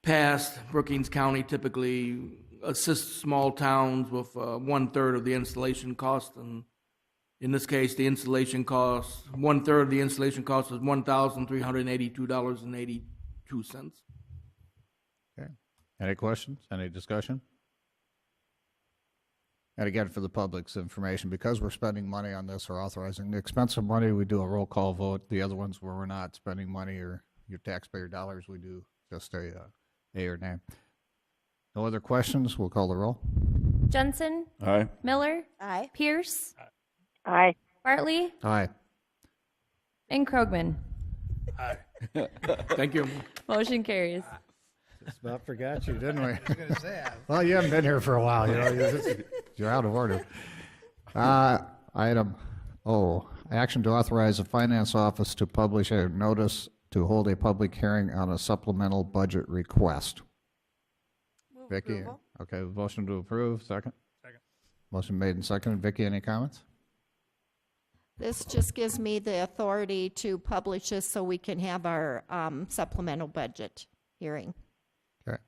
past, Brookings County typically assists small towns with 1/3 of the installation cost, and in this case, the installation cost, 1/3 of the installation cost is $1,382.82. Okay. Any questions? Any discussion? And again, for the public's information, because we're spending money on this or authorizing the expense of money, we do a roll call vote. The other ones where we're not spending money or your taxpayer dollars, we do just a or nay. No other questions? We'll call the roll. Jensen, Aye. Miller, Aye. Pierce, Aye. Bartley, Aye. and Krogman. Aye. Thank you. Motion carries. Just about forgot you, didn't we? Well, you haven't been here for a while, you know. You're out of order. Item O, action to authorize the finance office to publish a notice to hold a public hearing on a supplemental budget request. Move Vicky, approval. okay, motion to approve, second? Second. Motion made and seconded. Vicky, any comments? This just gives me the authority to publish this so we can have our supplemental budget hearing. Okay.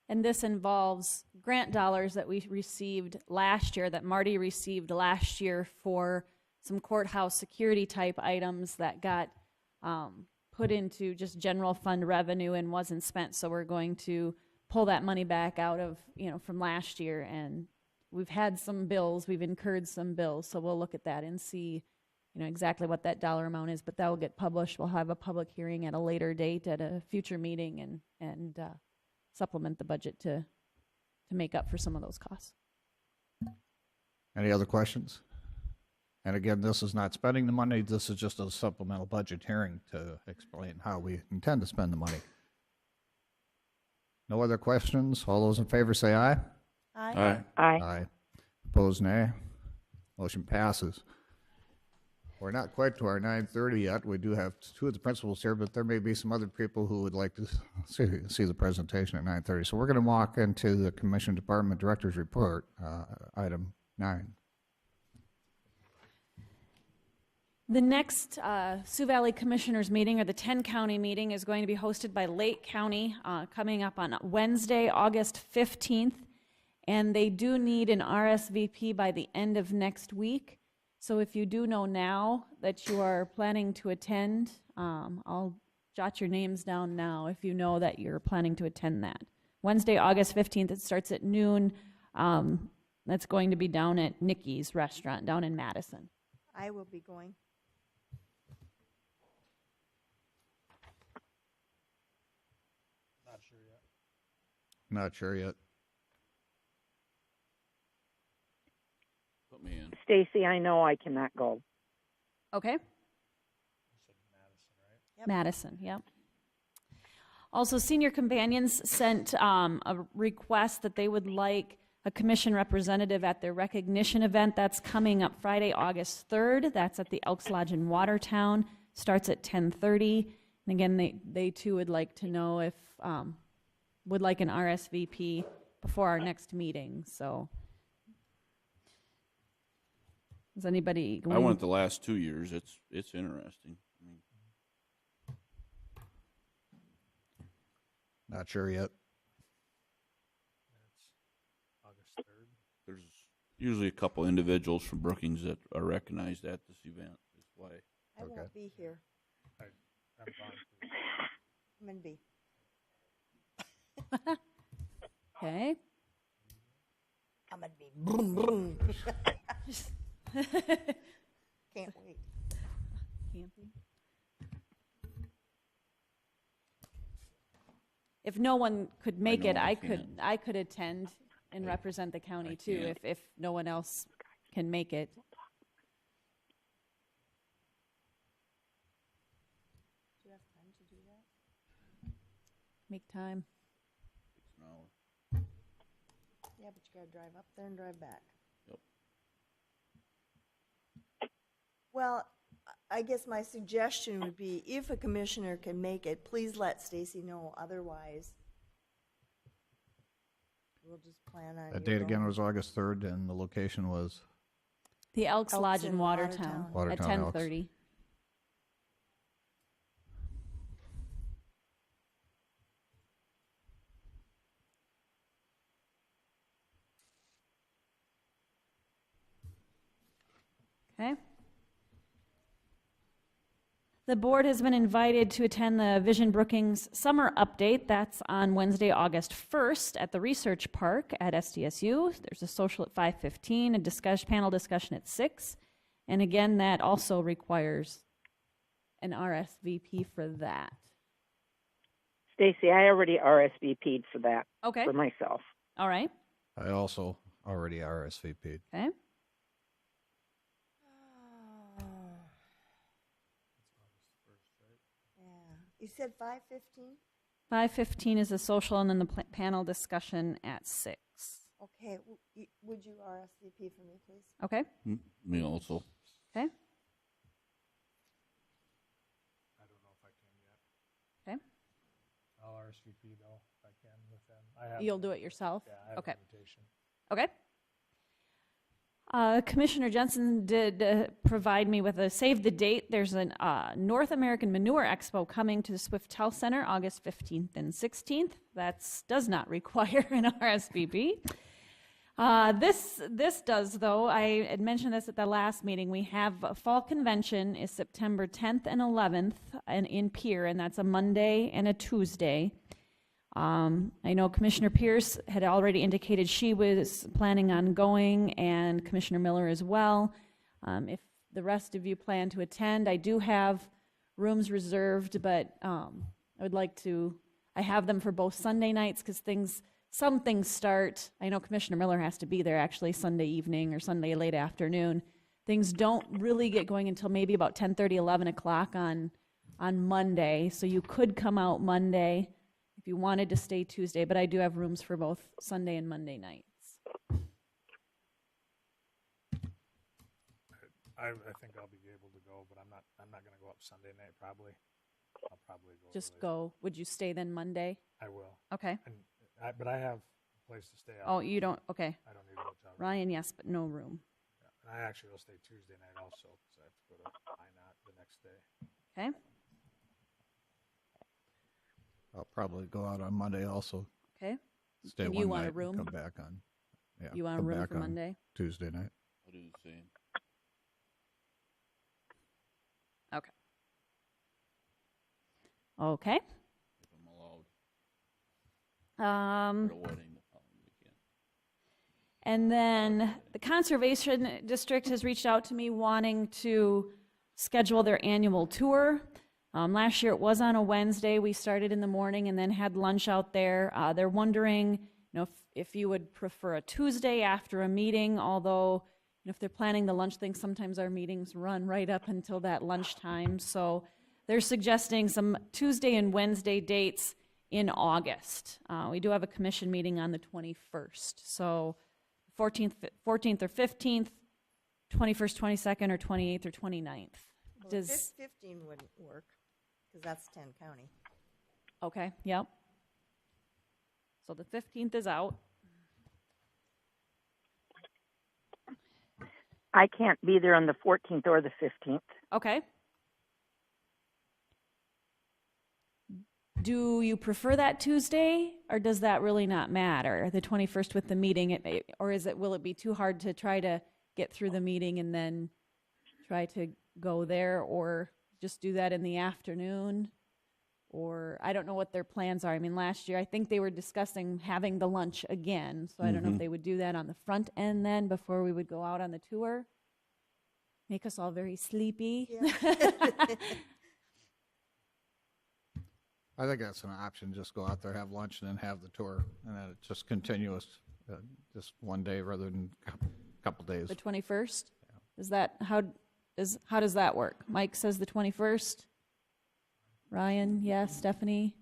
And this involves grant dollars that we received last year, that Marty received last year for some courthouse security type items that got put into just general fund revenue and wasn't spent. So we're going to pull that money back out of, you know, from last year. And we've had some bills, we've incurred some bills. So we'll look at that and see, you know, exactly what that dollar amount is, but that will get published. We'll have a public hearing at a later date at a future meeting and supplement the budget to make up for some of those costs. Any other questions? And again, this is not spending the money. This is just a supplemental budget hearing to explain how we intend to spend the money. No other questions? All those in favor say aye. Aye. Aye. Opposed, nay. Motion passes. We're not quite to our 9:30 yet. We do have two of the principals here, but there may be some other people who would like to see the presentation at 9:30. So we're going to walk into the Commission Department Director's Report, item 9. The next Sioux Valley Commissioners meeting, or the 10-county meeting, is going to be hosted by Lake County coming up on Wednesday, August 15th. And they do need an RSVP by the end of next week. So if you do know now that you are planning to attend, I'll jot your names down now if you know that you're planning to attend that. Wednesday, August 15th, it starts at noon. That's going to be down at Nikki's Restaurant down in Madison. I will be going. Not sure yet. Not sure yet. Put me in. Stacy, I know I cannot go. Okay. You said Madison, right? Yep. Madison, yep. Also, Senior Companions sent a request that they would like a commission representative at their recognition event. That's coming up Friday, August 3rd. That's at the Elks Lodge in Watertown. Starts at 10:30. And again, they too would like to know if, would like an RSVP before our next meeting, so. Is anybody going? I went the last 2 years. It's interesting. I mean, Not sure yet. That's August 3rd. there's usually a couple individuals from Brookings that are recognized at this event. That's why. I won't be here. I'm gone for I'm in B. Okay. I'm gonna be boom boom. Can't wait. Camping. If no one could make know it, I I could attend and represent the county too, can't. if no one else can make it. Do you have time to do that? Make time. No. Yeah, but you gotta drive up there and drive back. Yep. Well, I guess my suggestion would be, if a commissioner can make it, please let Stacy know. Otherwise, we'll just plan on. That you date again going. was August 3rd, and the location was, The Elks Elks Lodge in in Watertown Watertown. at Watertown Elks. 10:30. Okay. The board has been invited to attend the Vision Brookings Summer Update. That's on Wednesday, August 1st at the Research Park at SDSU. There's a social at 5:15, a panel discussion at 6. And again, that also requires an RSVP for that. Stacy, I already RSVP'd for that Okay. for myself. All right. I also already RSVP'd. Okay. Yeah. You said 5:15? 5:15 is a social, and then the panel discussion at 6. Okay. Would you RSVP for me, please? Okay. Me also. Okay. I don't know if I can yet. Okay. I'll RSVP though if I can with them. I have. You'll do it yourself? Yeah, I have Okay. an invitation. Okay. Commissioner Jensen did provide me with a save the date. There's a North American Manure Expo coming to the Swift Health Center August 15th and 16th. That does not require an RSVP. This does, though. I had mentioned this at the last meeting. We have a fall convention is September 10th and 11th in Pier, and that's a Monday and a Tuesday. I know Commissioner Pierce had already indicated she was planning on going, and Commissioner Miller as well. If the rest of you plan to attend, I do have rooms reserved, but I would like to, I have them for both Sunday nights because some things start, I know Commissioner Miller has to be there actually Sunday evening or Sunday late afternoon. Things don't really get going until maybe about 10:30, 11 o'clock on Monday, so you could come out Monday if you wanted to stay Tuesday, but I do have rooms for both Sunday and Monday nights. I think I'll be able to go, but I'm not going to go up Sunday night probably. I'll probably go. Just early. go. Would you stay then Monday? I will. Okay. But I have a place to stay. Oh, you don't? Okay. I don't need a hotel room. Ryan, yes, but no room. Yeah. And I actually will stay Tuesday night also because I have to go to INOT the next day. Okay. I'll probably go out on Monday also. Okay. Stay And one you want a night and room? come back on. Yeah, You want a come room back for on Monday? Tuesday night. I'll do the same. Okay. Okay. If I'm allowed. Um, For a wedding the following weekend. And then the Conservation District has reached out to me wanting to schedule their annual tour. Last year it was on a Wednesday. We started in the morning and then had lunch out there. They're wondering, if you would prefer a Tuesday after a meeting, although if they're planning the lunch thing, sometimes our meetings run right up until that lunchtime. So they're suggesting some Tuesday and Wednesday dates in August. We do have a commission meeting on the 21st. So 14th or 15th, 21st, 22nd, or 28th or 29th. Well, Does 15 wouldn't work because that's 10 county. Okay, yep. So the 15th is out. I can't be there on the 14th or the 15th. Okay. Do you prefer that Tuesday, or does that really not matter? The 21st with the meeting, or will it be too hard to try to get through the meeting and then try to go there, or just do that in the afternoon? Or I don't know what their plans are. I mean, last year I think they were discussing having the lunch again, so I don't know if they would do that on the front end then before we would go out on the tour. Make us all very sleepy. Yeah. I think that's an option. Just go out there, have lunch, and then have the tour, and then it's just continuous, just one day rather than a couple days. The 21st? Is that how does that work? Mike says the 21st. Ryan, yes. Stephanie,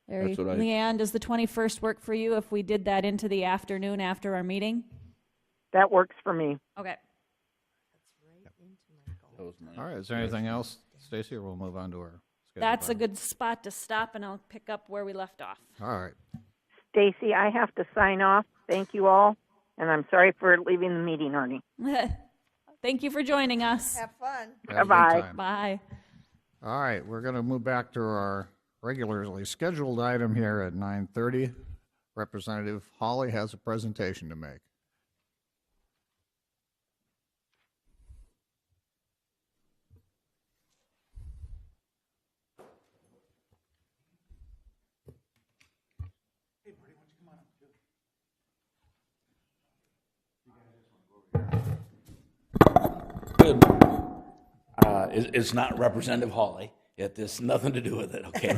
Larry, That's what Leanne, does the 21st work for you if we did that into the afternoon after our meeting? That works for me. Okay. All right, is there anything else, Stacy, or we'll move on to our schedule? That's a good spot to stop, and I'll pick up where we left off. All right. Stacy, I have to sign off. Thank you all, and I'm sorry for leaving the meeting early. Thank you for joining us. Have fun. Have a good Bye-bye. time. Bye. All right, we're going to move back to our regularly scheduled item here at 9:30. Representative Hawley has a presentation to make. Good. It's not Representative Hawley. It has nothing to do with it, okay?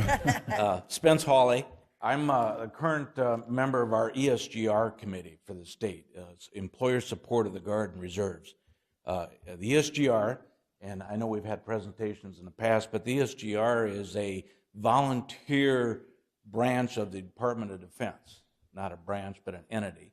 Spence Hawley. I'm a current member of our ESGR committee for the state. It's employer support of the Guard and Reserves. The ESGR, and I know we've had presentations in the past, but the ESGR is a volunteer branch of the Department of Defense. Not a branch, but an entity.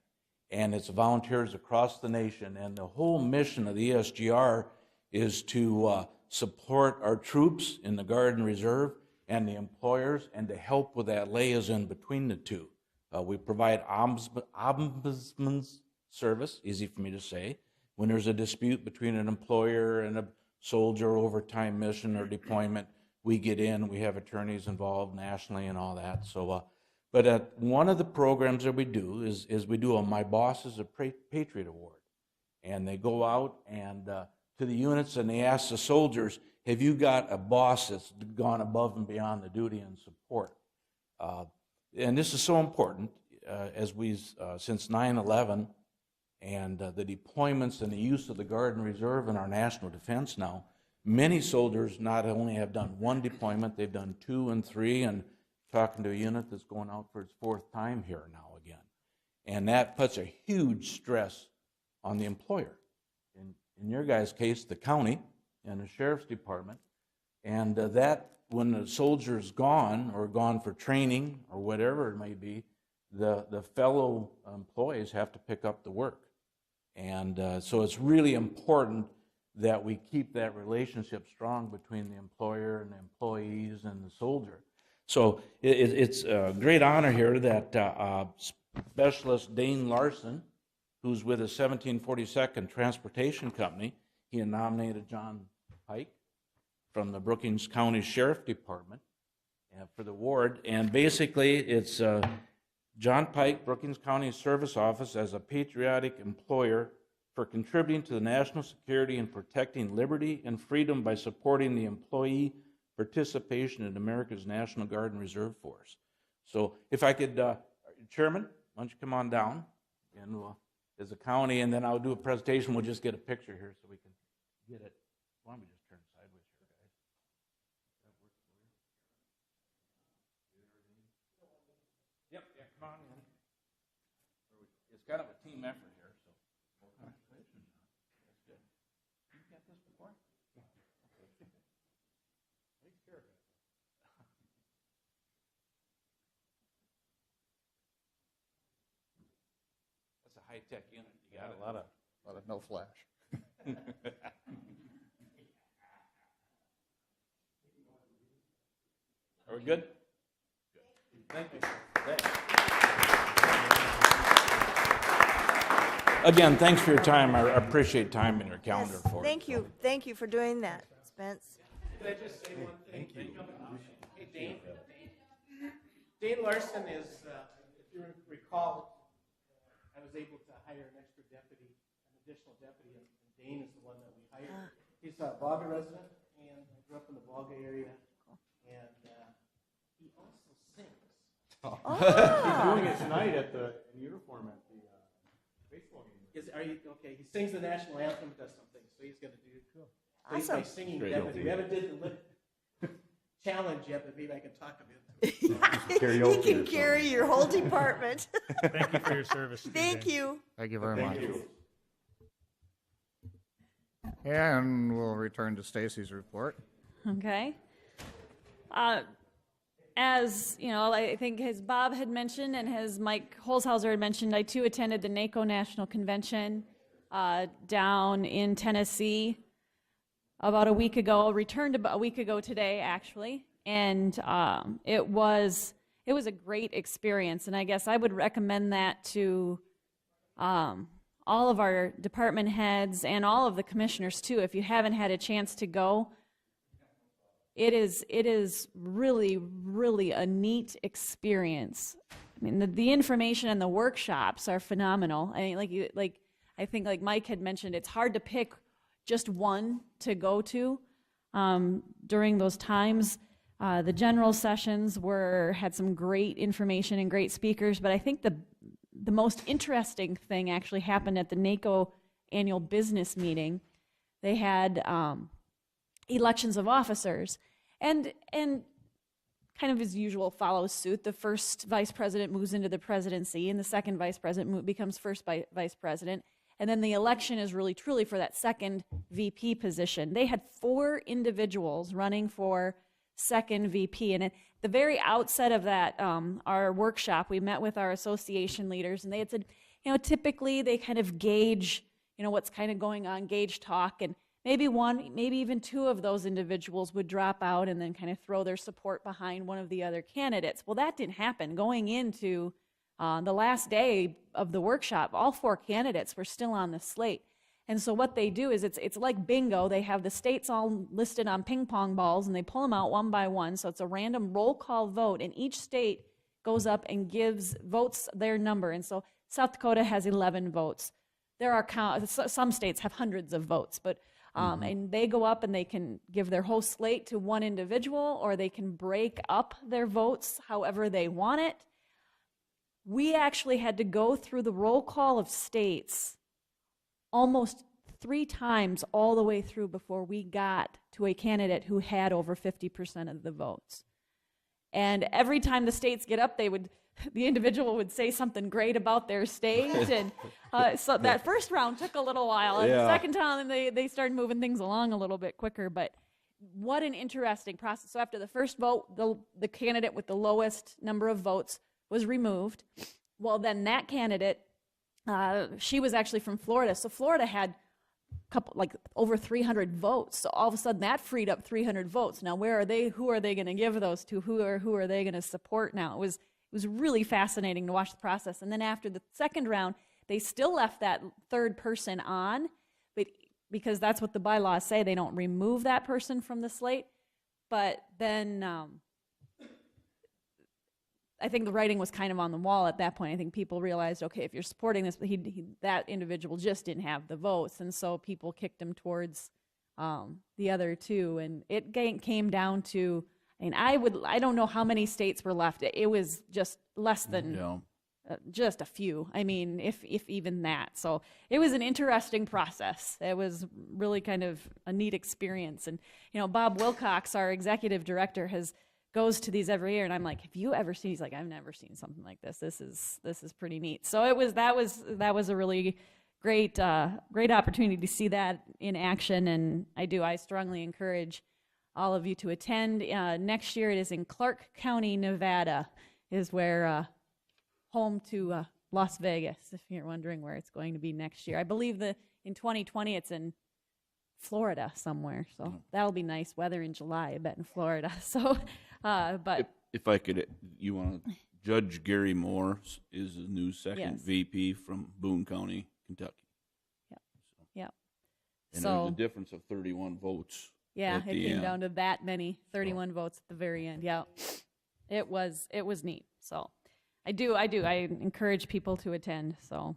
And it's volunteers across the nation. And the whole mission of the ESGR is to support our troops in the Guard and Reserve and the employers, and to help with that liaison between the two. We provide ombudsman's service, easy for me to say, when there's a dispute between an employer and a soldier, overtime mission or deployment. We get in, we have attorneys involved nationally and all that. So, but one of the programs that we do is we do a My Boss is a Patriot Award. And they go out and to the units and they ask the soldiers, have you got a boss that's gone above and beyond the duty and support? And this is so important as since 9/11 and the deployments and the use of the Guard and Reserve in our national defense now, many soldiers not only have done one deployment, they've done 2 and 3, and talking to a unit that's going out for its 4th time here now again. And that puts a huge stress on the employer. In your guys' case, the county and the sheriff's department. And that, when the soldier's gone or gone for training or whatever it may be, the fellow employees have to pick up the work. And so it's really important that we keep that relationship strong between the employer and the employees and the soldier. So it's a great honor here that Specialist Dane Larson, who's with the 1742nd Transportation Company, he had nominated John Pike from the Brookings County Sheriff Department for the award. And basically, it's John Pike, Brookings County Service Office, as a patriotic employer for contributing to the national security and protecting liberty and freedom by supporting the employee participation in America's National Guard and Reserve Force. So if I could, Chairman, why don't you come on down, and we'll, as a county, and then I'll do a presentation. We'll just get a picture here so we can get it. Why don't we just turn sideways here, guys? That works for you? Yep, yeah, come on in. It's kind of a team effort here, so. Congratulations. That's good. You've got this before? Take care of it. That's a high-tech unit. You got A lot of no flash. Are we good? Good. Thank you. Thanks. again, thanks for your time. I appreciate time in your calendar Yes, for it. thank you for doing that, Spence. Can I just say one thing? Thank you. Hey, Dane Larson is, if you recall, I was able to hire an extra deputy, an additional deputy, and Dane is the one that we hired. He's a Volga resident, and I grew up in the Volga area, and he also sings. He's doing it tonight at the in uniform at the baseball game. Are you okay? He sings the national anthem, does something, so he's going to do. Cool. So he's Awesome. my singing Great. deputy. We haven't did the lip challenge yet, but maybe I can talk a bit. He can carry your whole department. Thank you for your service. Thank you. Thank you very much. Thank you. And we'll return to Stacy's report. Okay. As you know, I think as Bob had mentioned and as Mike Holzhauser had mentioned, I too attended the NACO National Convention down in Tennessee about a week ago. Returned about a week ago today, actually, and it was a great experience. And I guess I would recommend that to all of our department heads and all of the commissioners too. If you haven't had a chance to go, it is really, really a neat experience. I mean, the information and the workshops are phenomenal. I mean, I think like Mike had mentioned, it's hard to pick just one to go to during those times. The general sessions had some great information and great speakers, but I think the most interesting thing actually happened at the NACO annual business meeting. They had elections of officers, and kind of as usual follows suit. The first vice president moves into the presidency, and the second vice president becomes first vice president, and then the election is really truly for that second VP position. They had 4 individuals running for second VP, and at the very outset of that our workshop, we met with our association leaders, and they had said, typically they kind of gauge, what's kind of going on, gauge talk, and maybe one, maybe even 2 of those individuals would drop out and then kind of throw their support behind one of the other candidates. Well, that didn't happen. Going into the last day of the workshop, all 4 candidates were still on the slate. And so what they do is it's like bingo. They have the states all listed on ping pong balls, and they pull them out one by one. So it's a random roll call vote, and each state goes up and votes their number. And so South Dakota has 11 votes. There are some states have hundreds of votes, but and they go up and they can give their whole slate to one individual, or they can break up their votes however they want it. We actually had to go through the roll call of states almost 3 times all the way through before we got to a candidate who had over 50% of the votes. And every time the states get up, the individual would say something great about their state, and so that first round took a little while, and the second time they started moving things along a little bit quicker. But what an interesting process. So after the first vote, the candidate with the lowest number of votes was removed. Well, then that candidate, she was actually from Florida, so Florida had over 300 votes. So all of a sudden that freed up 300 votes. Now where are they? Who are they going to give those to? Who are they going to support now? It was really fascinating to watch the process. And then after the second round, they still left that third person on, but because that's what the bylaws say, they don't remove that person from the slate. But then I think the writing was kind of on the wall at that point. I think people realized, okay, if you're supporting this, that individual just didn't have the votes, and so people kicked him towards the other 2, and it came down to, I don't know how many states were left. It was just less than just a few. I mean, if even that. So it was an interesting process. It was really kind of a neat experience. And Bob Wilcox, our executive director, goes to these every year, and I'm like, have you ever seen? He's like, I've never seen something like this. This is pretty neat. So that was a really great opportunity to see that in action, and I strongly encourage all of you to attend. Next year it is in Clark County, Nevada, is where home to Las Vegas, if you're wondering where it's going to be next year. I believe in 2020 it's in Florida somewhere, so that'll be nice weather in July, I bet, in Florida. So, but if I could, Judge Gary Moore is the new second Yes. VP from Boone County Kentucky. Yep. And there was So, a difference of 31 votes. yeah, at it the came end. down to that many, 31 votes at the very end. Yeah. It was neat. So I encourage people to attend. So,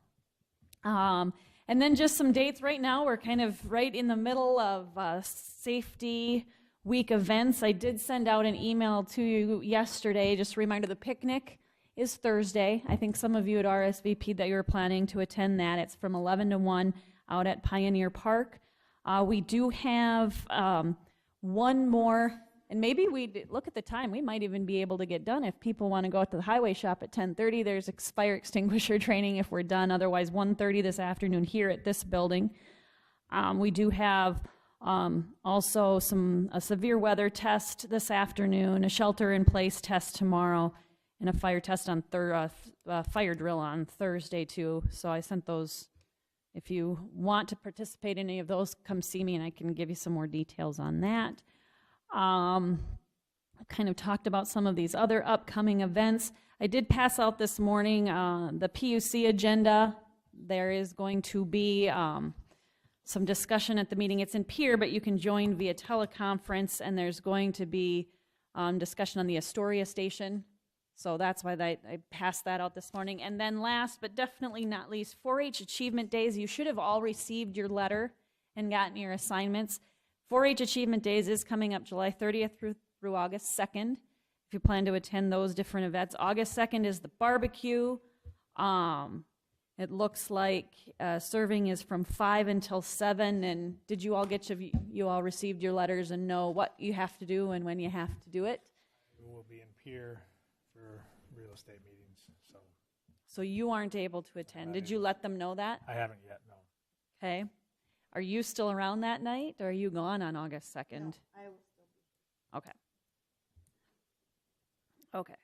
and then just some dates right now. We're kind of right in the middle of safety week events. I did send out an email to you yesterday, just a reminder, the picnic is Thursday. I think some of you at RSVP that you were planning to attend that. It's from 11 to 1 out at Pioneer Park. We do have one more, and maybe look at the time. We might even be able to get done if people want to go out to the highway shop at 10:30. There's fire extinguisher training if we're done. Otherwise, 1:30 this afternoon here at this building. We do have also a severe weather test this afternoon, a shelter-in-place test tomorrow, and a fire test on fire drill on Thursday too. So I sent those. If you want to participate in any of those, come see me and I can give you some more details on that. I kind of talked about some of these other upcoming events. I did pass out this morning the PUC agenda. There is going to be some discussion at the meeting. It's in Pier, but you can join via teleconference, and there's going to be discussion on the Astoria station. So that's why I passed that out this morning. And then last, but definitely not least, 4-H Achievement Days. You should have all received your letter and gotten your assignments. 4-H Achievement Days is coming up July 30th through August 2nd. If you plan to attend those different events. August 2nd is the barbecue. It looks like serving is from 5 until 7. And did you all you all received your letters and know what you have to do and when you have to do it? We'll be in Pier for real estate meetings, So you aren't able to attend. Did you let them know that? I haven't yet, no. Okay. Are you still around that night, or are you gone on August 2nd? No, I will still be. Okay. Okay.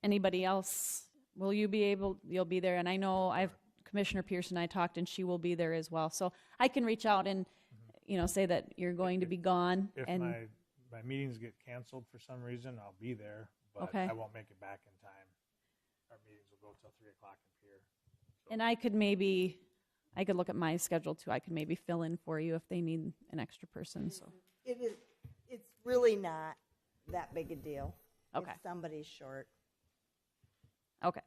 Anybody else? Will you be able, you'll be there, and I know Commissioner Pearson and I talked, and she will be there as well. So I can reach out and, say that you're going to be gone. If and my meetings get canceled for some reason, I'll be there, but Okay. I won't make it back in time. Our meetings will go till 3 o'clock in Pier. And I could look at my schedule too. I could maybe fill in for you if they need an extra person. So It's really not that big a deal. Okay. If somebody's short. Okay.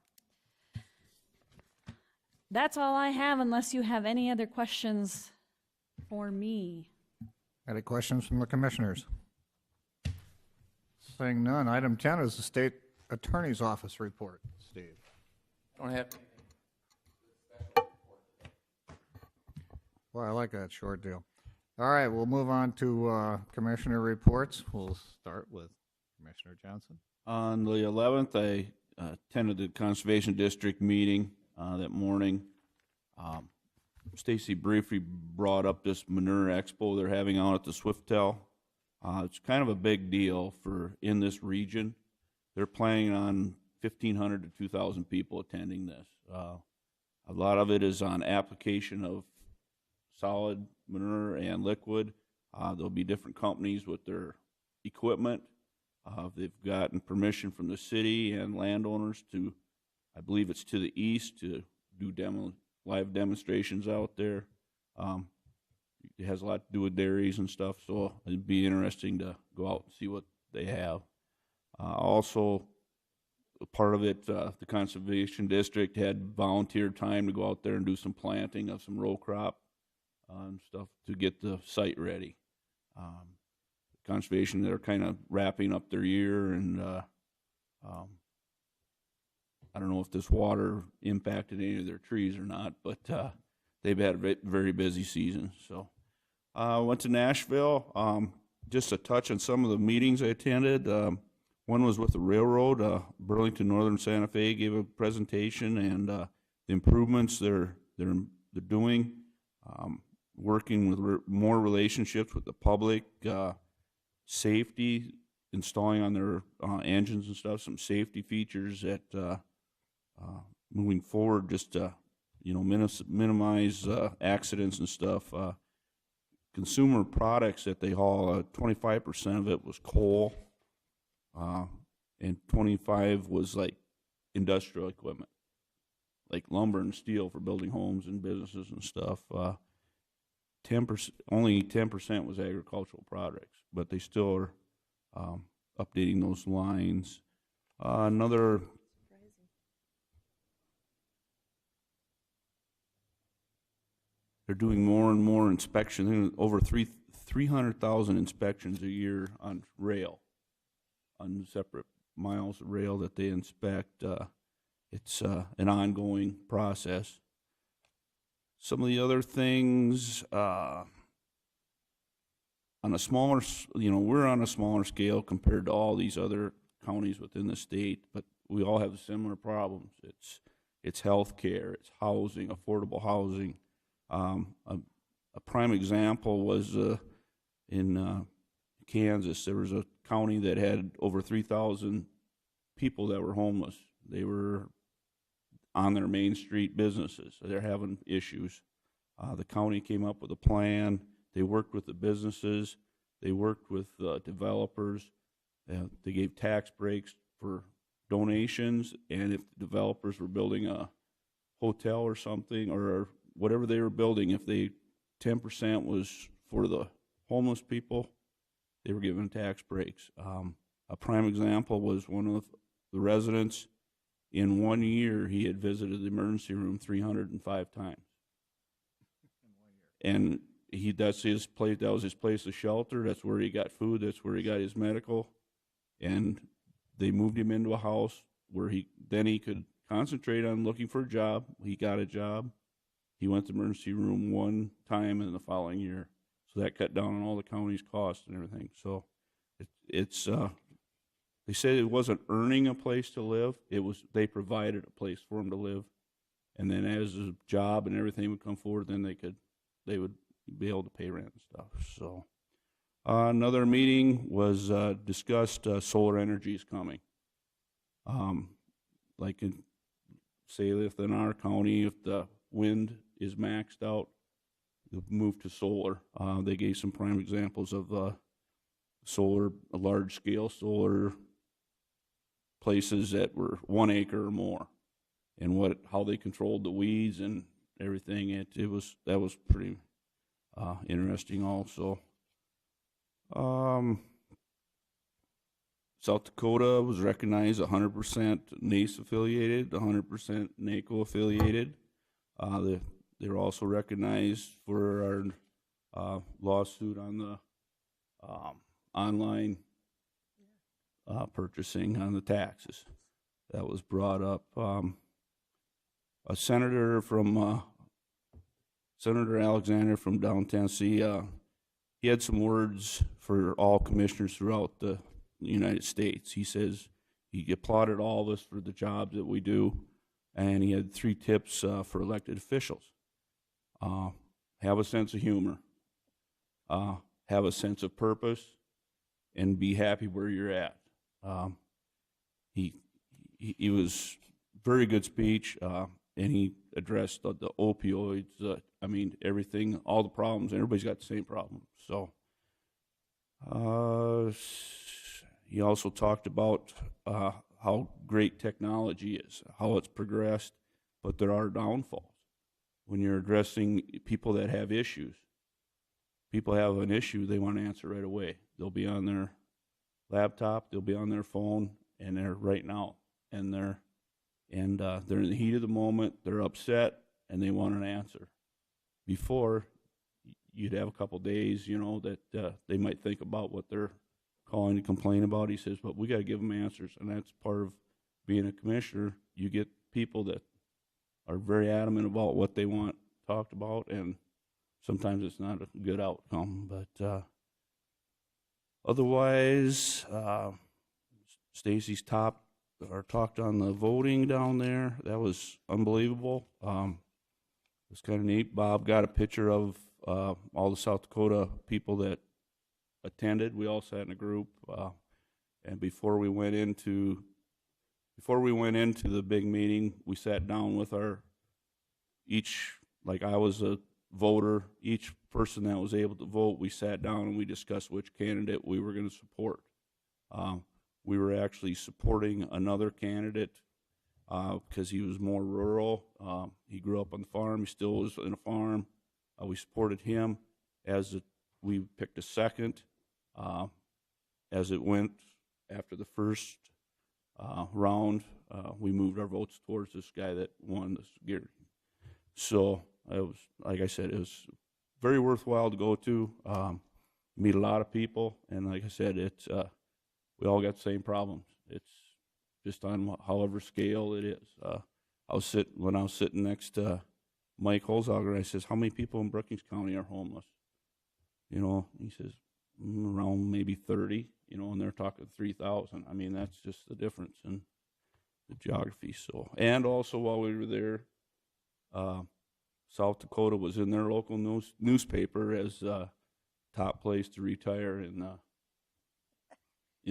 That's all I have, unless you have any other questions for me. Any questions from the commissioners? Seeing none, item 10 is the state attorney's office report. Steve. Don't have. Well, I like that short deal. All right, we'll move on to commissioner reports. We'll start with Commissioner Johnson. On the 11th, I attended the Conservation District meeting that morning. Stacy briefly brought up this manure expo they're having out at the Swiftel. It's kind of a big deal in this region. They're planning on 1,500 to 2,000 people attending this. A lot of it is on application of solid manure and liquid. There'll be different companies with their equipment. They've gotten permission from the city and landowners to, I believe it's to the east, to do live demonstrations out there. It has a lot to do with dairies and stuff, so it'd be interesting to go out and see what they have. Also, part of it, the Conservation District had volunteer time to go out there and do some planting of some row crop and stuff to get the site ready. Conservation, they're kind of wrapping up their year, and I don't know if this water impacted any of their trees or not, but they've had a very busy season. So went to Nashville. Just a touch on some of the meetings I attended. One was with the railroad. Burlington Northern Santa Fe gave a presentation and the improvements they're doing, working with more relationships with the public, safety, installing on their engines and stuff, some safety features that moving forward, just to minimize accidents and stuff. Consumer products that they haul, 25% of it was coal, and 25% was like industrial equipment, like lumber and steel for building homes and businesses and stuff. 10%, only 10% was agricultural products, but they still are updating those lines. Another. They're doing more and more inspections. Over 300,000 inspections a year on rail, on separate miles of rail that they inspect. It's an ongoing process. Some of the other things, on a smaller, we're on a smaller scale compared to all these other counties within the state, but we all have similar problems. It's health care, it's housing, affordable housing. A prime example was in Kansas. There was a county that had over 3,000 people that were homeless. They were on their main street businesses. They're having issues. The county came up with a plan. They worked with the businesses. They worked with developers. They gave tax breaks for donations, and if the developers were building a hotel or something, or whatever they were building, if 10% was for the homeless people, they were given tax breaks. A prime example was one of the residents. In 1 year, he had visited the emergency room 305 times. And that's his place. That was his place of shelter. That's where he got food. That's where he got his medical. And they moved him into a house where he could concentrate on looking for a job. He got a job. He went to the emergency room one time in the following year. So that cut down on all the county's costs and everything. So they said it wasn't earning a place to live. They provided a place for him to live. And then as a job and everything would come forward, then they would be able to pay rent and stuff. So another meeting was discussed. Solar energy is coming. Say if in our county, if the wind is maxed out, they'll move to solar. They gave some prime examples of solar, large-scale solar places that were 1 acre or more, and how they controlled the weeds and everything. That was pretty interesting also. South Dakota was recognized 100% NACE affiliated, 100% NACO affiliated. They were also recognized for our lawsuit on the online purchasing on the taxes. That was brought up. A senator from Senator Alexander from down Tennessee, he had some words for all commissioners throughout the United States. He says he applauded all of us for the jobs that we do, and he had 3 tips for elected officials. Have a sense of humor, have a sense of purpose, and be happy where you're at. He was very good speech, and he addressed the opioids. Everything, all the problems. Everybody's got the same problem. So he also talked about how great technology is, how it's progressed, but there are downfalls. When you're addressing people that have issues, people have an issue, they want to answer right away. They'll be on their laptop, they'll be on their phone, and they're right now. And they're in the heat of the moment, they're upset, and they want an answer. Before, you'd have a couple days, that they might think about what they're calling to complain about. He says, but we got to give them answers, and that's part of being a commissioner. You get people that are very adamant about what they want talked about, and sometimes it's not a good outcome. But otherwise, Stacy's talked on the voting down there. That was unbelievable. It was kind of neat. Bob got a picture of all the South Dakota people that attended. We all sat in a group, and before we went into the big meeting, we sat down with I was a voter, each person that was able to vote, we sat down and we discussed which candidate we were going to support. We were actually supporting another candidate because he was more rural. He grew up on the farm. He still was in a farm. We supported him we picked a second. As it went after the first round, we moved our votes towards this guy that won this Gary. So it was, like I said, it was very worthwhile to go to. Meet a lot of people, and like I said, it's we all got the same problems. It's just on however scale it is. When I was sitting next to Mike Holzauger, I says, "How many people in Brookings County are homeless?" You know, he says, around maybe 30. You know, and they're talking 3,000. I mean, that's just the difference in the geography. So, and also while we were there, South Dakota was in their local newspaper as top place to retire in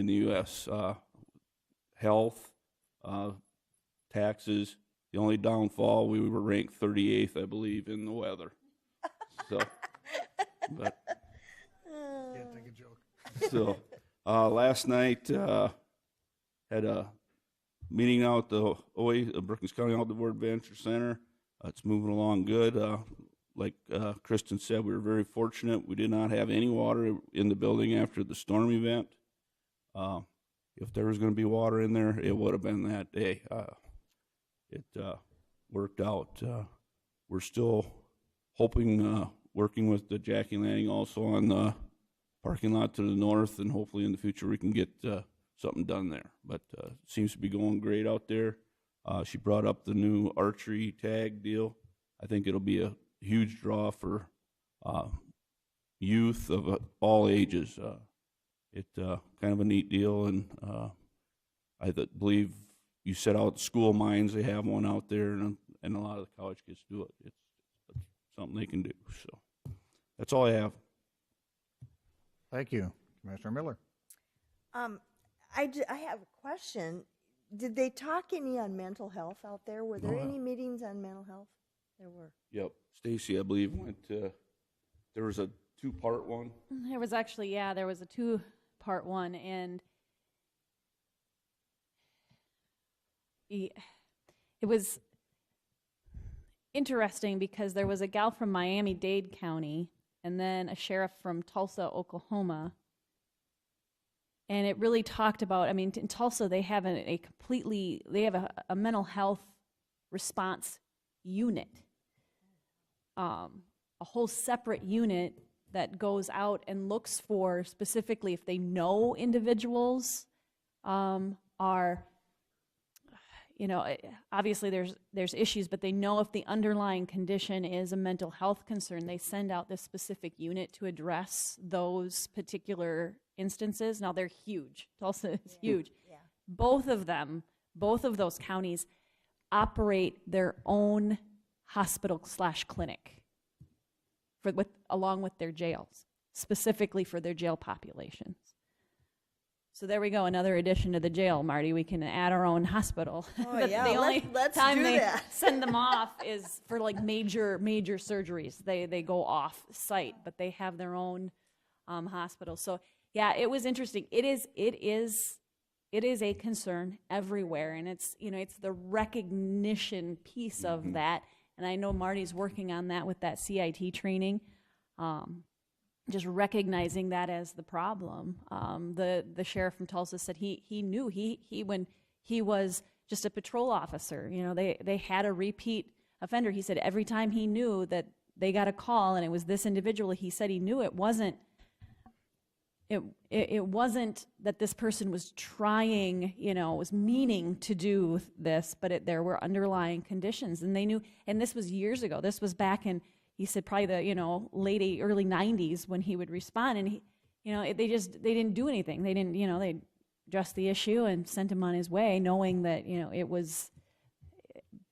the U.S. Health, taxes. The only downfall, we were ranked 38th, I believe, in the weather. So, but Can't take a joke. so last night had a meeting out at the Brookings County Outdoor Adventure Center. It's moving along good. Like Kristen said, we were very fortunate. We did not have any water in the building after the storm event. If there was going to be water in there, it would have been that day. It worked out. We're still hoping, working with the Jackie Landing also on the parking lot to the north, and hopefully in the future we can get something done there. But it seems to be going great out there. She brought up the new archery tag deal. I think it'll be a huge draw for youth of all ages. It's kind of a neat deal, and I believe you set out school mines. They have one out there, and a lot of the college kids do it. It's something they can do. So that's all I have. Thank you. Commissioner Miller. I have a question. Did they talk any on mental health out there? Were there any meetings on mental health? There were. Yep. Stacy, I believe, went to, there was a 2-part one. There was actually, there was a 2-part one, and it was interesting because there was a gal from Miami-Dade County and then a sheriff from Tulsa, Oklahoma. And it really talked about, I mean, in Tulsa, they have a mental health response unit, a whole separate unit that goes out and looks for specifically if they know individuals are, you know, obviously there's issues, but they know if the underlying condition is a mental health concern, they send out this specific unit to address those particular instances. Now they're huge. Tulsa is huge. Yeah. Both of those counties operate their own hospital/clinic along with their jails, specifically for their jail populations. So there we go, another addition to the jail, Marty. We can add our own hospital. Oh, yeah, The only let's time do they that. send them off is for like major surgeries. They go off site, but they have their own hospital. So yeah, it was interesting. It is a concern everywhere, and it's the recognition piece of that. And I know Marty's working on that with that CIT training. Just recognizing that as the problem. The sheriff from Tulsa said he knew he when he was just a patrol officer, you know, they had a repeat offender. He said every time he knew that they got a call and it was this individual, he said he knew it wasn't that this person was trying, you know, was meaning to do this, but there were underlying conditions, and they knew. And this was years ago. This was back in, he said, probably the late early 90s when he would respond, and they didn't do anything. They didn't, they addressed the issue and sent him on his way, knowing that it was.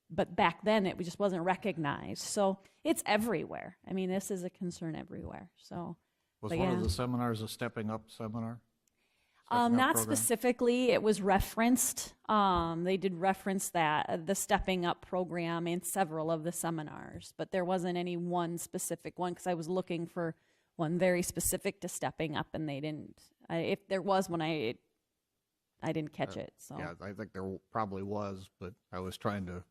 But back then it just wasn't recognized. So it's everywhere. I mean, this is a concern everywhere. So. Was one of the seminars a Stepping Up seminar? Not specifically. It was referenced. They did reference the Stepping Up program in several of the seminars, but there wasn't any one specific one because I was looking for one very specific to Stepping Up, and they didn't. If there was one, I didn't catch it. So Yeah, I think there probably was, but I was trying to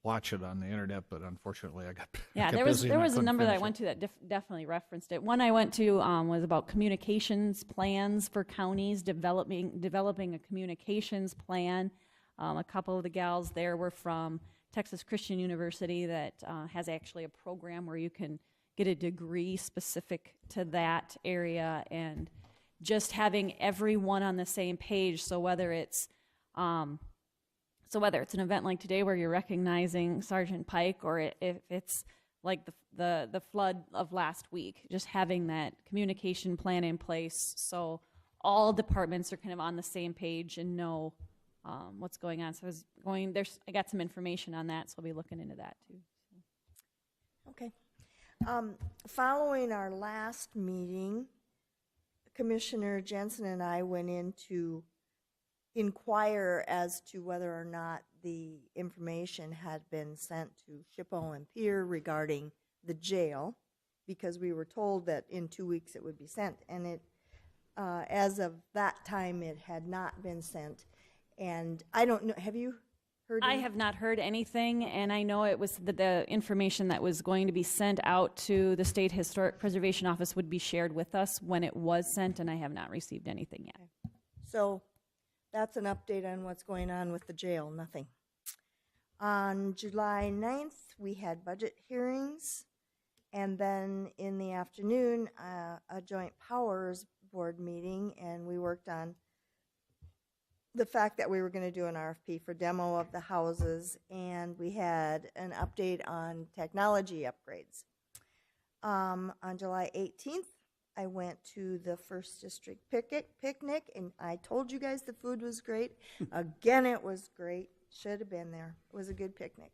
watch it on the internet, but unfortunately I got yeah, got there was busy there and I was a couldn't number that I finish went it. to that definitely referenced it. One I went to was about communications plans for counties, developing a communications plan. A couple of the gals there were from Texas Christian University that has actually a program where you can get a degree specific to that area, and just having everyone on the same page. So whether it's an event like today where you're recognizing Sergeant Pike, or if it's like the flood of last week, just having that communication plan in place so all departments are kind of on the same page and know what's going on. So I got some information on that, so I'll be looking into that too. Okay. Following our last meeting, Commissioner Jensen and I went in to inquire as to whether or not the information had been sent to Shippo and Pier regarding the jail, because we were told that in 2 weeks it would be sent, and it, as of that time, it had not been sent. And I don't know, have you heard? I have not heard anything, and I know it was the information that was going to be sent out to the State Historic Preservation Office would be shared with us when it was sent, and I have not received anything yet. So that's an update on what's going on with the jail, nothing. On July 9th, we had budget hearings, and then in the afternoon, a joint powers board meeting, and we worked on the fact that we were going to do an RFP for demo of the houses, and we had an update on technology upgrades. On July 18th, I went to the First District picnic, and I told you guys the food was great. Again, it was great. Should have been there. It was a good picnic.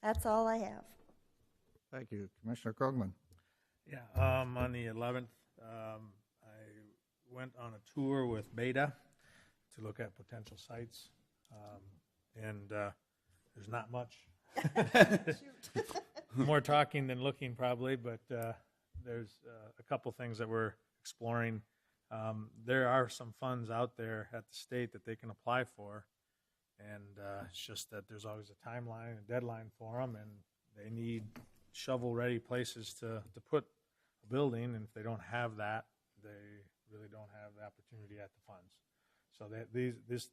That's all I have. Thank you. Commissioner Krogman. Yeah, on the 11th, I went on a tour with Beta to look at potential sites, and there's not much. More talking than looking, probably, but there's a couple things that we're exploring. There are some funds out there at the state that they can apply for, and it's just that there's always a timeline, a deadline for them, and they need shovel-ready places to put a building, and if they don't have that, they really don't have the opportunity at the funds. So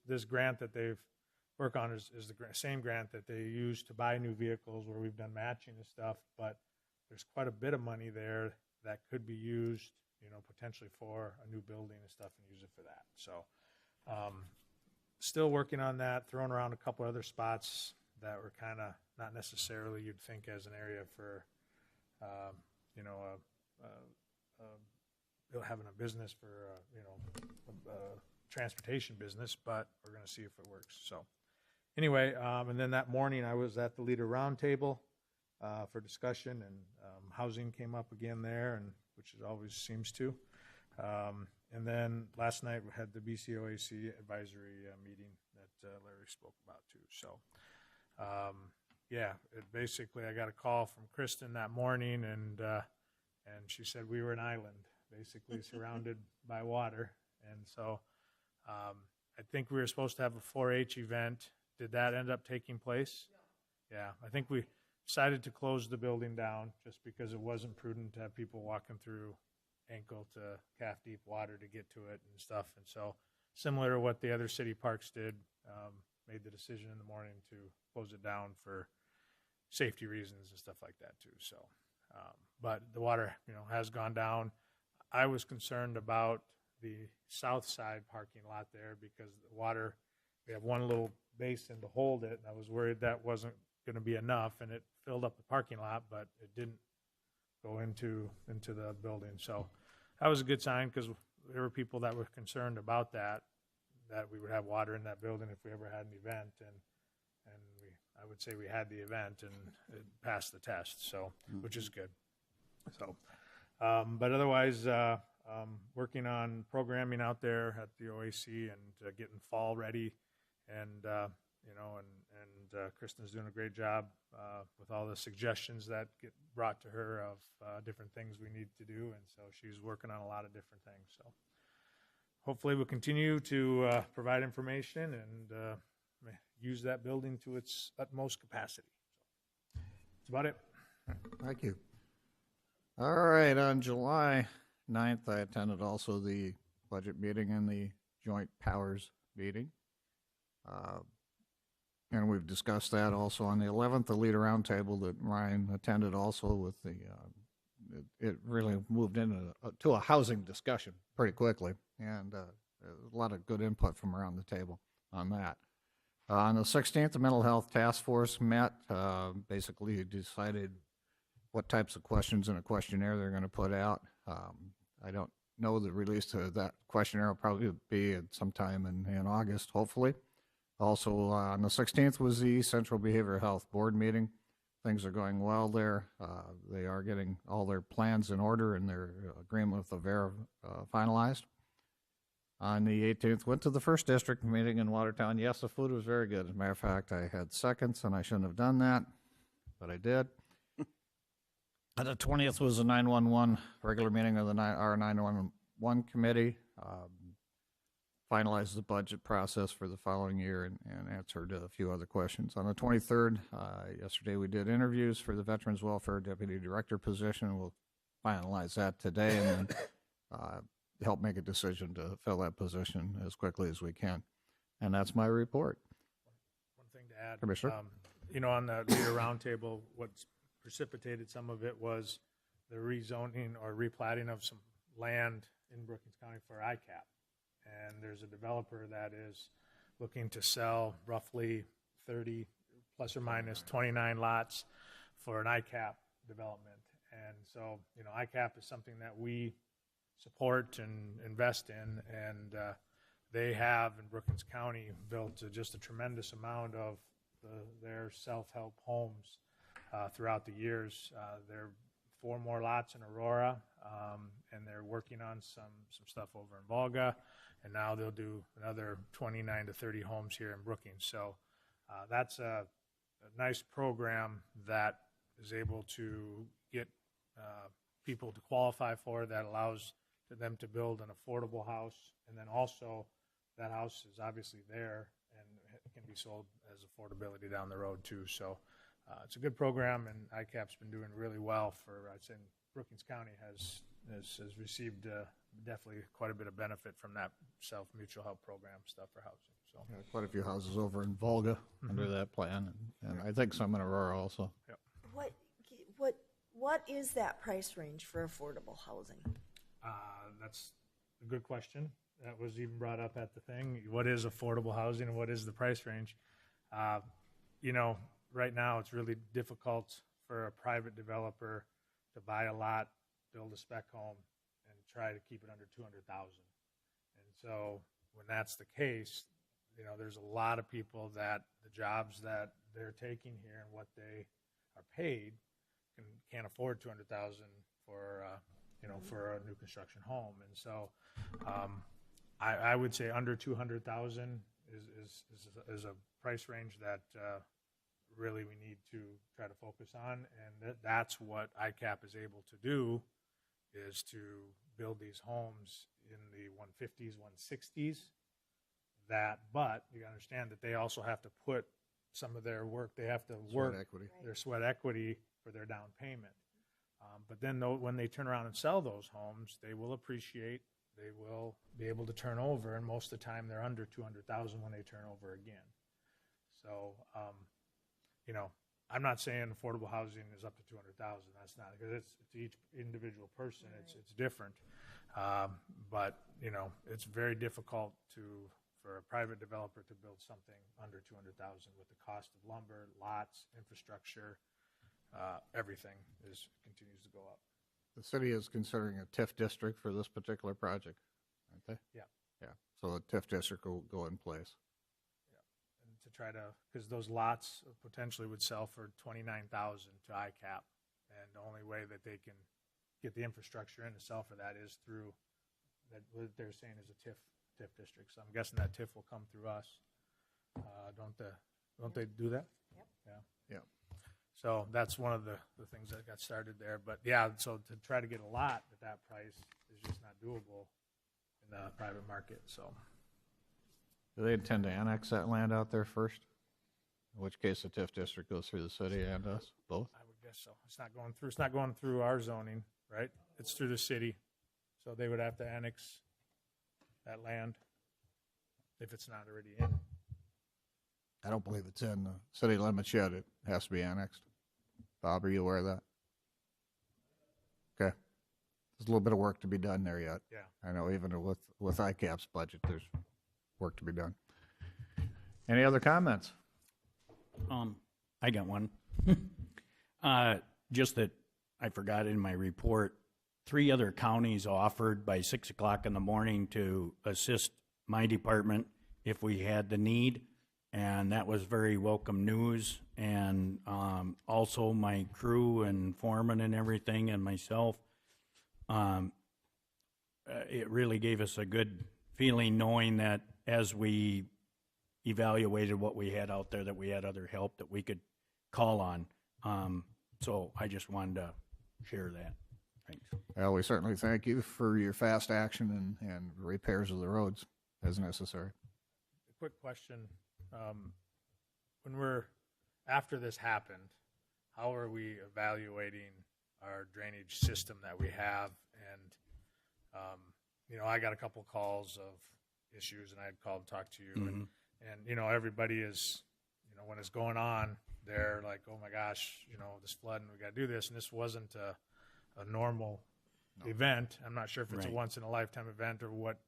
this grant that they've worked on is the same grant that they use to buy new vehicles, where we've done matching and stuff, but there's quite a bit of money there that could be used, potentially for a new building and stuff, and use it for that. So still working on that, throwing around a couple other spots that were kind of not necessarily you'd think as an area for, having a business for, transportation business, but we're going to see if it works. So anyway, and then that morning I was at the leader roundtable for discussion, and housing came up again there, and which it always seems to. And then last night we had the BCOAC advisory meeting that Larry spoke about too. So basically I got a call from Kristen that morning, and she said we were an island, basically surrounded by water. And so I think we were supposed to have a 4-H event. Did that end up taking place? Yeah, I think we decided to close the building down just because it wasn't prudent to have people walking through ankle to calf deep water to get to it and stuff. And so similar to what the other city parks did, made the decision in the morning to close it down for safety reasons and stuff like that too. So, but the water, has gone down. I was concerned about the south side parking lot there because the water, we have one little basin to hold it, and I was worried that wasn't going to be enough, and it filled up the parking lot, but it didn't go into the building. So that was a good sign, because there were people that were concerned about that we would have water in that building if we ever had an event, and I would say we had the event and it passed the test, so which is good. So, but otherwise, working on programming out there at the OAC and getting fall ready, and Kristen's doing a great job with all the suggestions that get brought to her of different things we need to do, and so she's working on a lot of different things. So hopefully we'll continue to provide information and use that building to its utmost capacity. That's about it. Thank you. All right, on July 9th, I attended also the budget meeting and the joint powers meeting. And we've discussed that also on the 11th, the leader roundtable that Ryan attended also with the, it really moved into to a housing discussion pretty quickly, and a lot of good input from around the table on that. On the 16th, the Mental Health Task Force met, basically decided what types of questions in a questionnaire they're going to put out. I don't know the release of that questionnaire will probably be at sometime in August, hopefully. Also, on the 16th was the Central Behavioral Health Board meeting. Things are going well there. They are getting all their plans in order and their agreement with the VERA finalized. On the 18th, went to the first district meeting in Watertown. Yes, the food was very good. As a matter of fact, I had seconds, and I shouldn't have done that, but I did. On the 20th was the 911 regular meeting of our 911 committee. Finalized the budget process for the following year and answered a few other questions. On the 23rd, yesterday we did interviews for the Veterans Welfare Deputy Director position. We'll finalize that today and then help make a decision to fill that position as quickly as we can. And that's my report. One thing to add, Commissioner? On the leader roundtable, what's precipitated some of it was the rezoning or replatting of some land in Brookings County for ICAP. And there's a developer that is looking to sell roughly 30 plus or minus 29 lots for an ICAP development. And so, ICAP is something that we support and invest in, and they have in Brookings County built just a tremendous amount of their self-help homes throughout the years. There are 4 more lots in Aurora, and they're working on some stuff over in Volga, and now they'll do another 29 to 30 homes here in Brookings. So that's a nice program that is able to get people to qualify for, that allows them to build an affordable house, and then also that house is obviously there and it can be sold as affordability down the road too. So it's a good program, and ICAP's been doing really well for, I'd say, Brookings County has received definitely quite a bit of benefit from that self-mutual help program stuff for housing. So Quite a few houses over in Volga under that plan, and I think some in Aurora also. Yep. What is that price range for affordable housing? That's a good question. That was even brought up at the thing. What is affordable housing and what is the price range? Right now it's really difficult for a private developer to buy a lot, build a spec home, and try to keep it under $200,000. And so when that's the case, there's a lot of people that the jobs that they're taking here and what they are paid can't afford $200,000 for for a new construction home. And so I would say under $200,000 is a price range that really we need to try to focus on, and that's what ICAP is able to do, is to build these homes in the 150s, 160s. But you understand that they also have to put some of their work, they have to work their sweat equity for their down payment. But then when they turn around and sell those homes, they will appreciate, they will be able to turn over, and most of the time they're under $200,000 when they turn over again. So, I'm not saying affordable housing is up to $200,000. That's not, because it's each individual person. It's different. But it's very difficult for a private developer to build something under $200,000 with the cost of lumber, lots, infrastructure. Everything continues to go up. The city is considering a TIF district for this particular project, aren't they? Yeah. Yeah, so the TIF district will go in place. And to try to, because those lots potentially would sell for $29,000 to ICAP, and the only way that they can get the infrastructure in to sell for that is through that, what they're saying is a TIF district. So I'm guessing that TIF will come through us. Don't they do that? Yep. Yeah. So that's one of the things that got started there. But yeah, so to try to get a lot at that price is just not doable in the private market. So Do they intend to annex that land out there first? In which case the TIF district goes through the city and us, both? I would guess so. It's not going through our zoning, right? It's through the city. So they would have to annex that land if it's not already in. I don't believe it's in the city limits yet. It has to be annexed. Bob, are you aware of that? Okay. There's a little bit of work to be done there yet. Yeah. I know even with ICAP's budget, there's work to be done. Any other comments? I got one. Just that I forgot in my report, 3 other counties offered by 6 o'clock in the morning to assist my department if we had the need, and that was very welcome news. And also my crew and foreman and everything and myself, it really gave us a good feeling knowing that as we evaluated what we had out there, that we had other help that we could call on. So I just wanted to share that. Thanks. Well, we certainly thank you for your fast action and repairs of the roads as necessary. A quick question. After this happened, how are we evaluating our drainage system that we have? And, I got a couple calls of issues, and I had called to talk to you. Mhm. And everybody is, when it's going on, they're like, oh my gosh, this flood and we got to do this. And this wasn't a normal event. I'm not sure if it's a Right. once in a lifetime event or what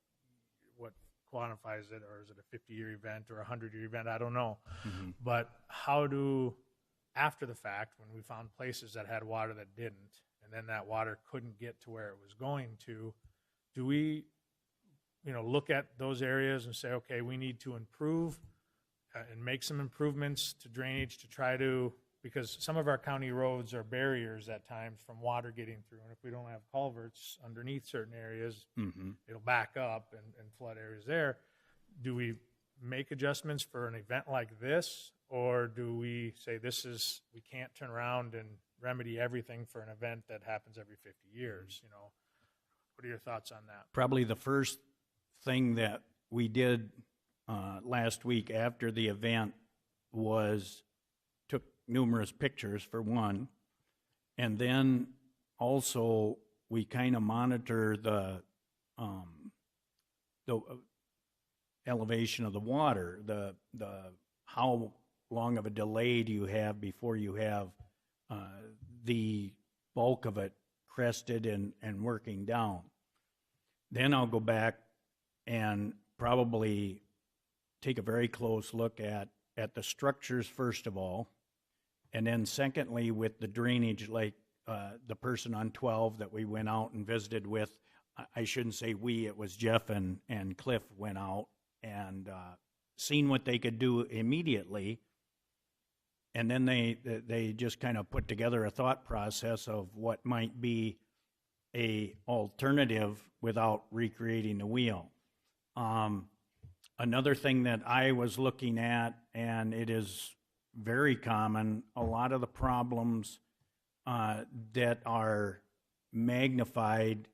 quantifies it, or is it a 50-year event or a 100-year event? I don't know. Mhm. But after the fact, when we found places that had water that didn't, and then that water couldn't get to where it was going to, do we, look at those areas and say, okay, we need to improve and make some improvements to drainage to try to, because some of our county roads are barriers at times from water getting through. And if we don't have culverts underneath certain areas, Mhm. it'll back up and flood areas there. Do we make adjustments for an event like this, or do we say we can't turn around and remedy everything for an event that happens every 50 years? What are your thoughts on that? Probably the first thing that we did last week after the event was took numerous pictures for one, and then also we kind of monitor the elevation of the water, the how long of a delay do you have before you have the bulk of it crested and working down. Then I'll go back and probably take a very close look at the structures first of all, and then secondly with the drainage, like the person on 12 that we went out and visited with. I shouldn't say we, it was Jeff and Cliff went out and seen what they could do immediately, and then they just kind of put together a thought process of what might be a alternative without recreating the wheel. Another thing that I was looking at, and it is very common, a lot of the problems that are magnified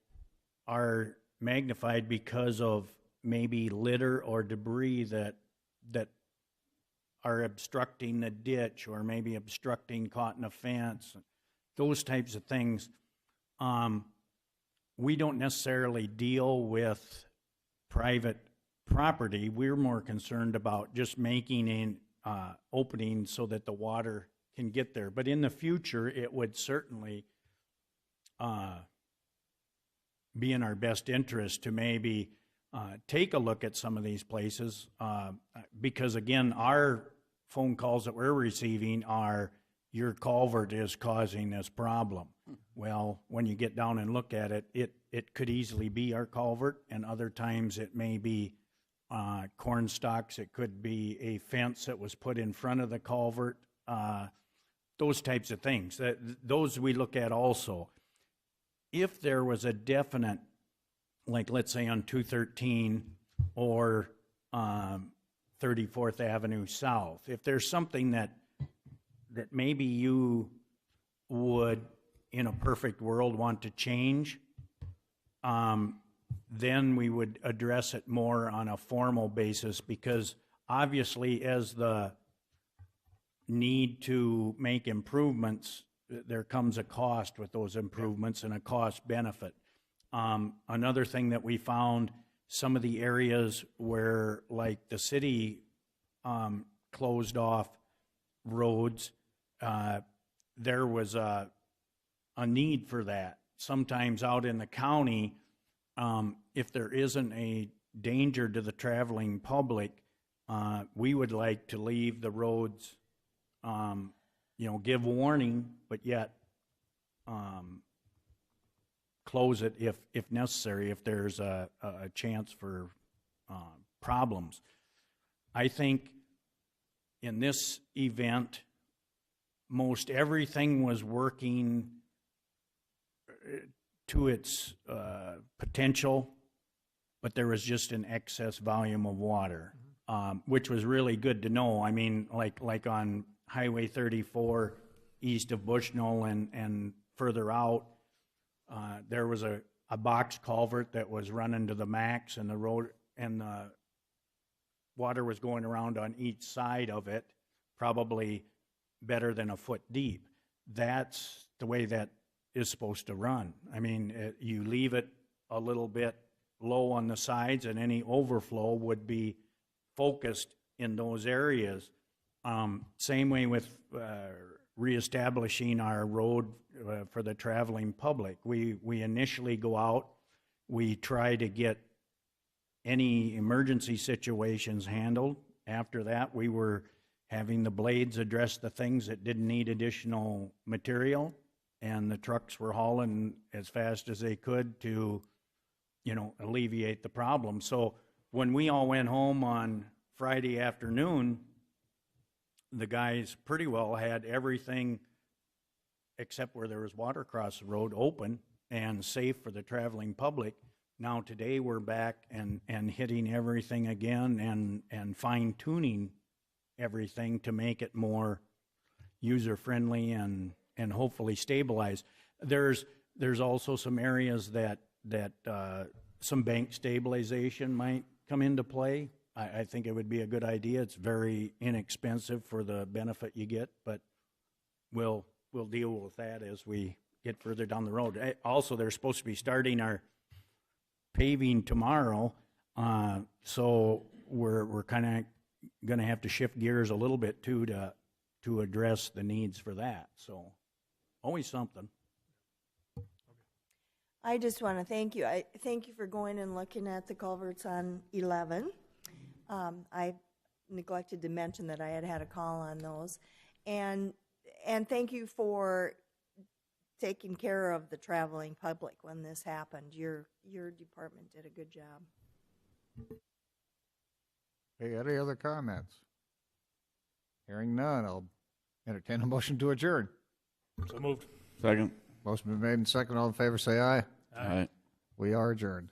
because of maybe litter or debris that are obstructing the ditch or maybe obstructing caught in a fence, those types of things. We don't necessarily deal with private property. We're more concerned about just making an opening so that the water can get there. But in the future, it would certainly be in our best interest to maybe take a look at some of these places because, again, our phone calls that we're receiving are, your culvert is causing this problem. Well, when you get down and look at it, it could easily be our culvert, and other times it may be corn stalks. It could be a fence that was put in front of the culvert. Those types of things. Those we look at also. If there was a definite, like let's say on 213 or 34th Avenue South, if there's something that maybe you would, in a perfect world, want to change, then we would address it more on a formal basis, because obviously as the need to make improvements, there comes a cost with those improvements and a cost benefit. Another thing that we found, some of the areas where, like, the city closed off roads, there was a need for that. Sometimes out in the county, if there isn't a danger to the traveling public, we would like to leave the roads, give warning, but yet close it if necessary, if there's a chance for problems. I think in this event, most everything was working to its potential, but there was just an excess volume of water, which was really good to know. I mean, like on Highway 34 east of Bushnell and further out, there was a box culvert that was running to the max, and the road and the water was going around on each side of it, probably better than a foot deep. That's the way that is supposed to run. I mean, you leave it a little bit low on the sides, and any overflow would be focused in those areas. Same way with reestablishing our road for the traveling public. We initially go out, we try to get any emergency situations handled. After that, we were having the blades address the things that didn't need additional material, and the trucks were hauling as fast as they could to, alleviate the problem. So when we all went home on Friday afternoon, the guys pretty well had everything except where there was water across the road open and safe for the traveling public. Now today we're back and hitting everything again and fine-tuning everything to make it more user-friendly and hopefully stabilized. There's also some areas that some bank stabilization might come into play. I think it would be a good idea. It's very inexpensive for the benefit you get, but we'll deal with that as we get further down the road. Also, they're supposed to be starting our paving tomorrow, so we're kind of going to have to shift gears a little bit too to address the needs for that. So always something. I just want to thank you. I thank you for going and looking at the culverts on 11. I neglected to mention that I had a call on those, and thank you for taking care of the traveling public when this happened. Your department did a good job. Hey, any other comments? Hearing none, I'll entertain a motion to adjourn. So moved. Second. Motion been made and second. All in favor, say aye. Aye. We are adjourned.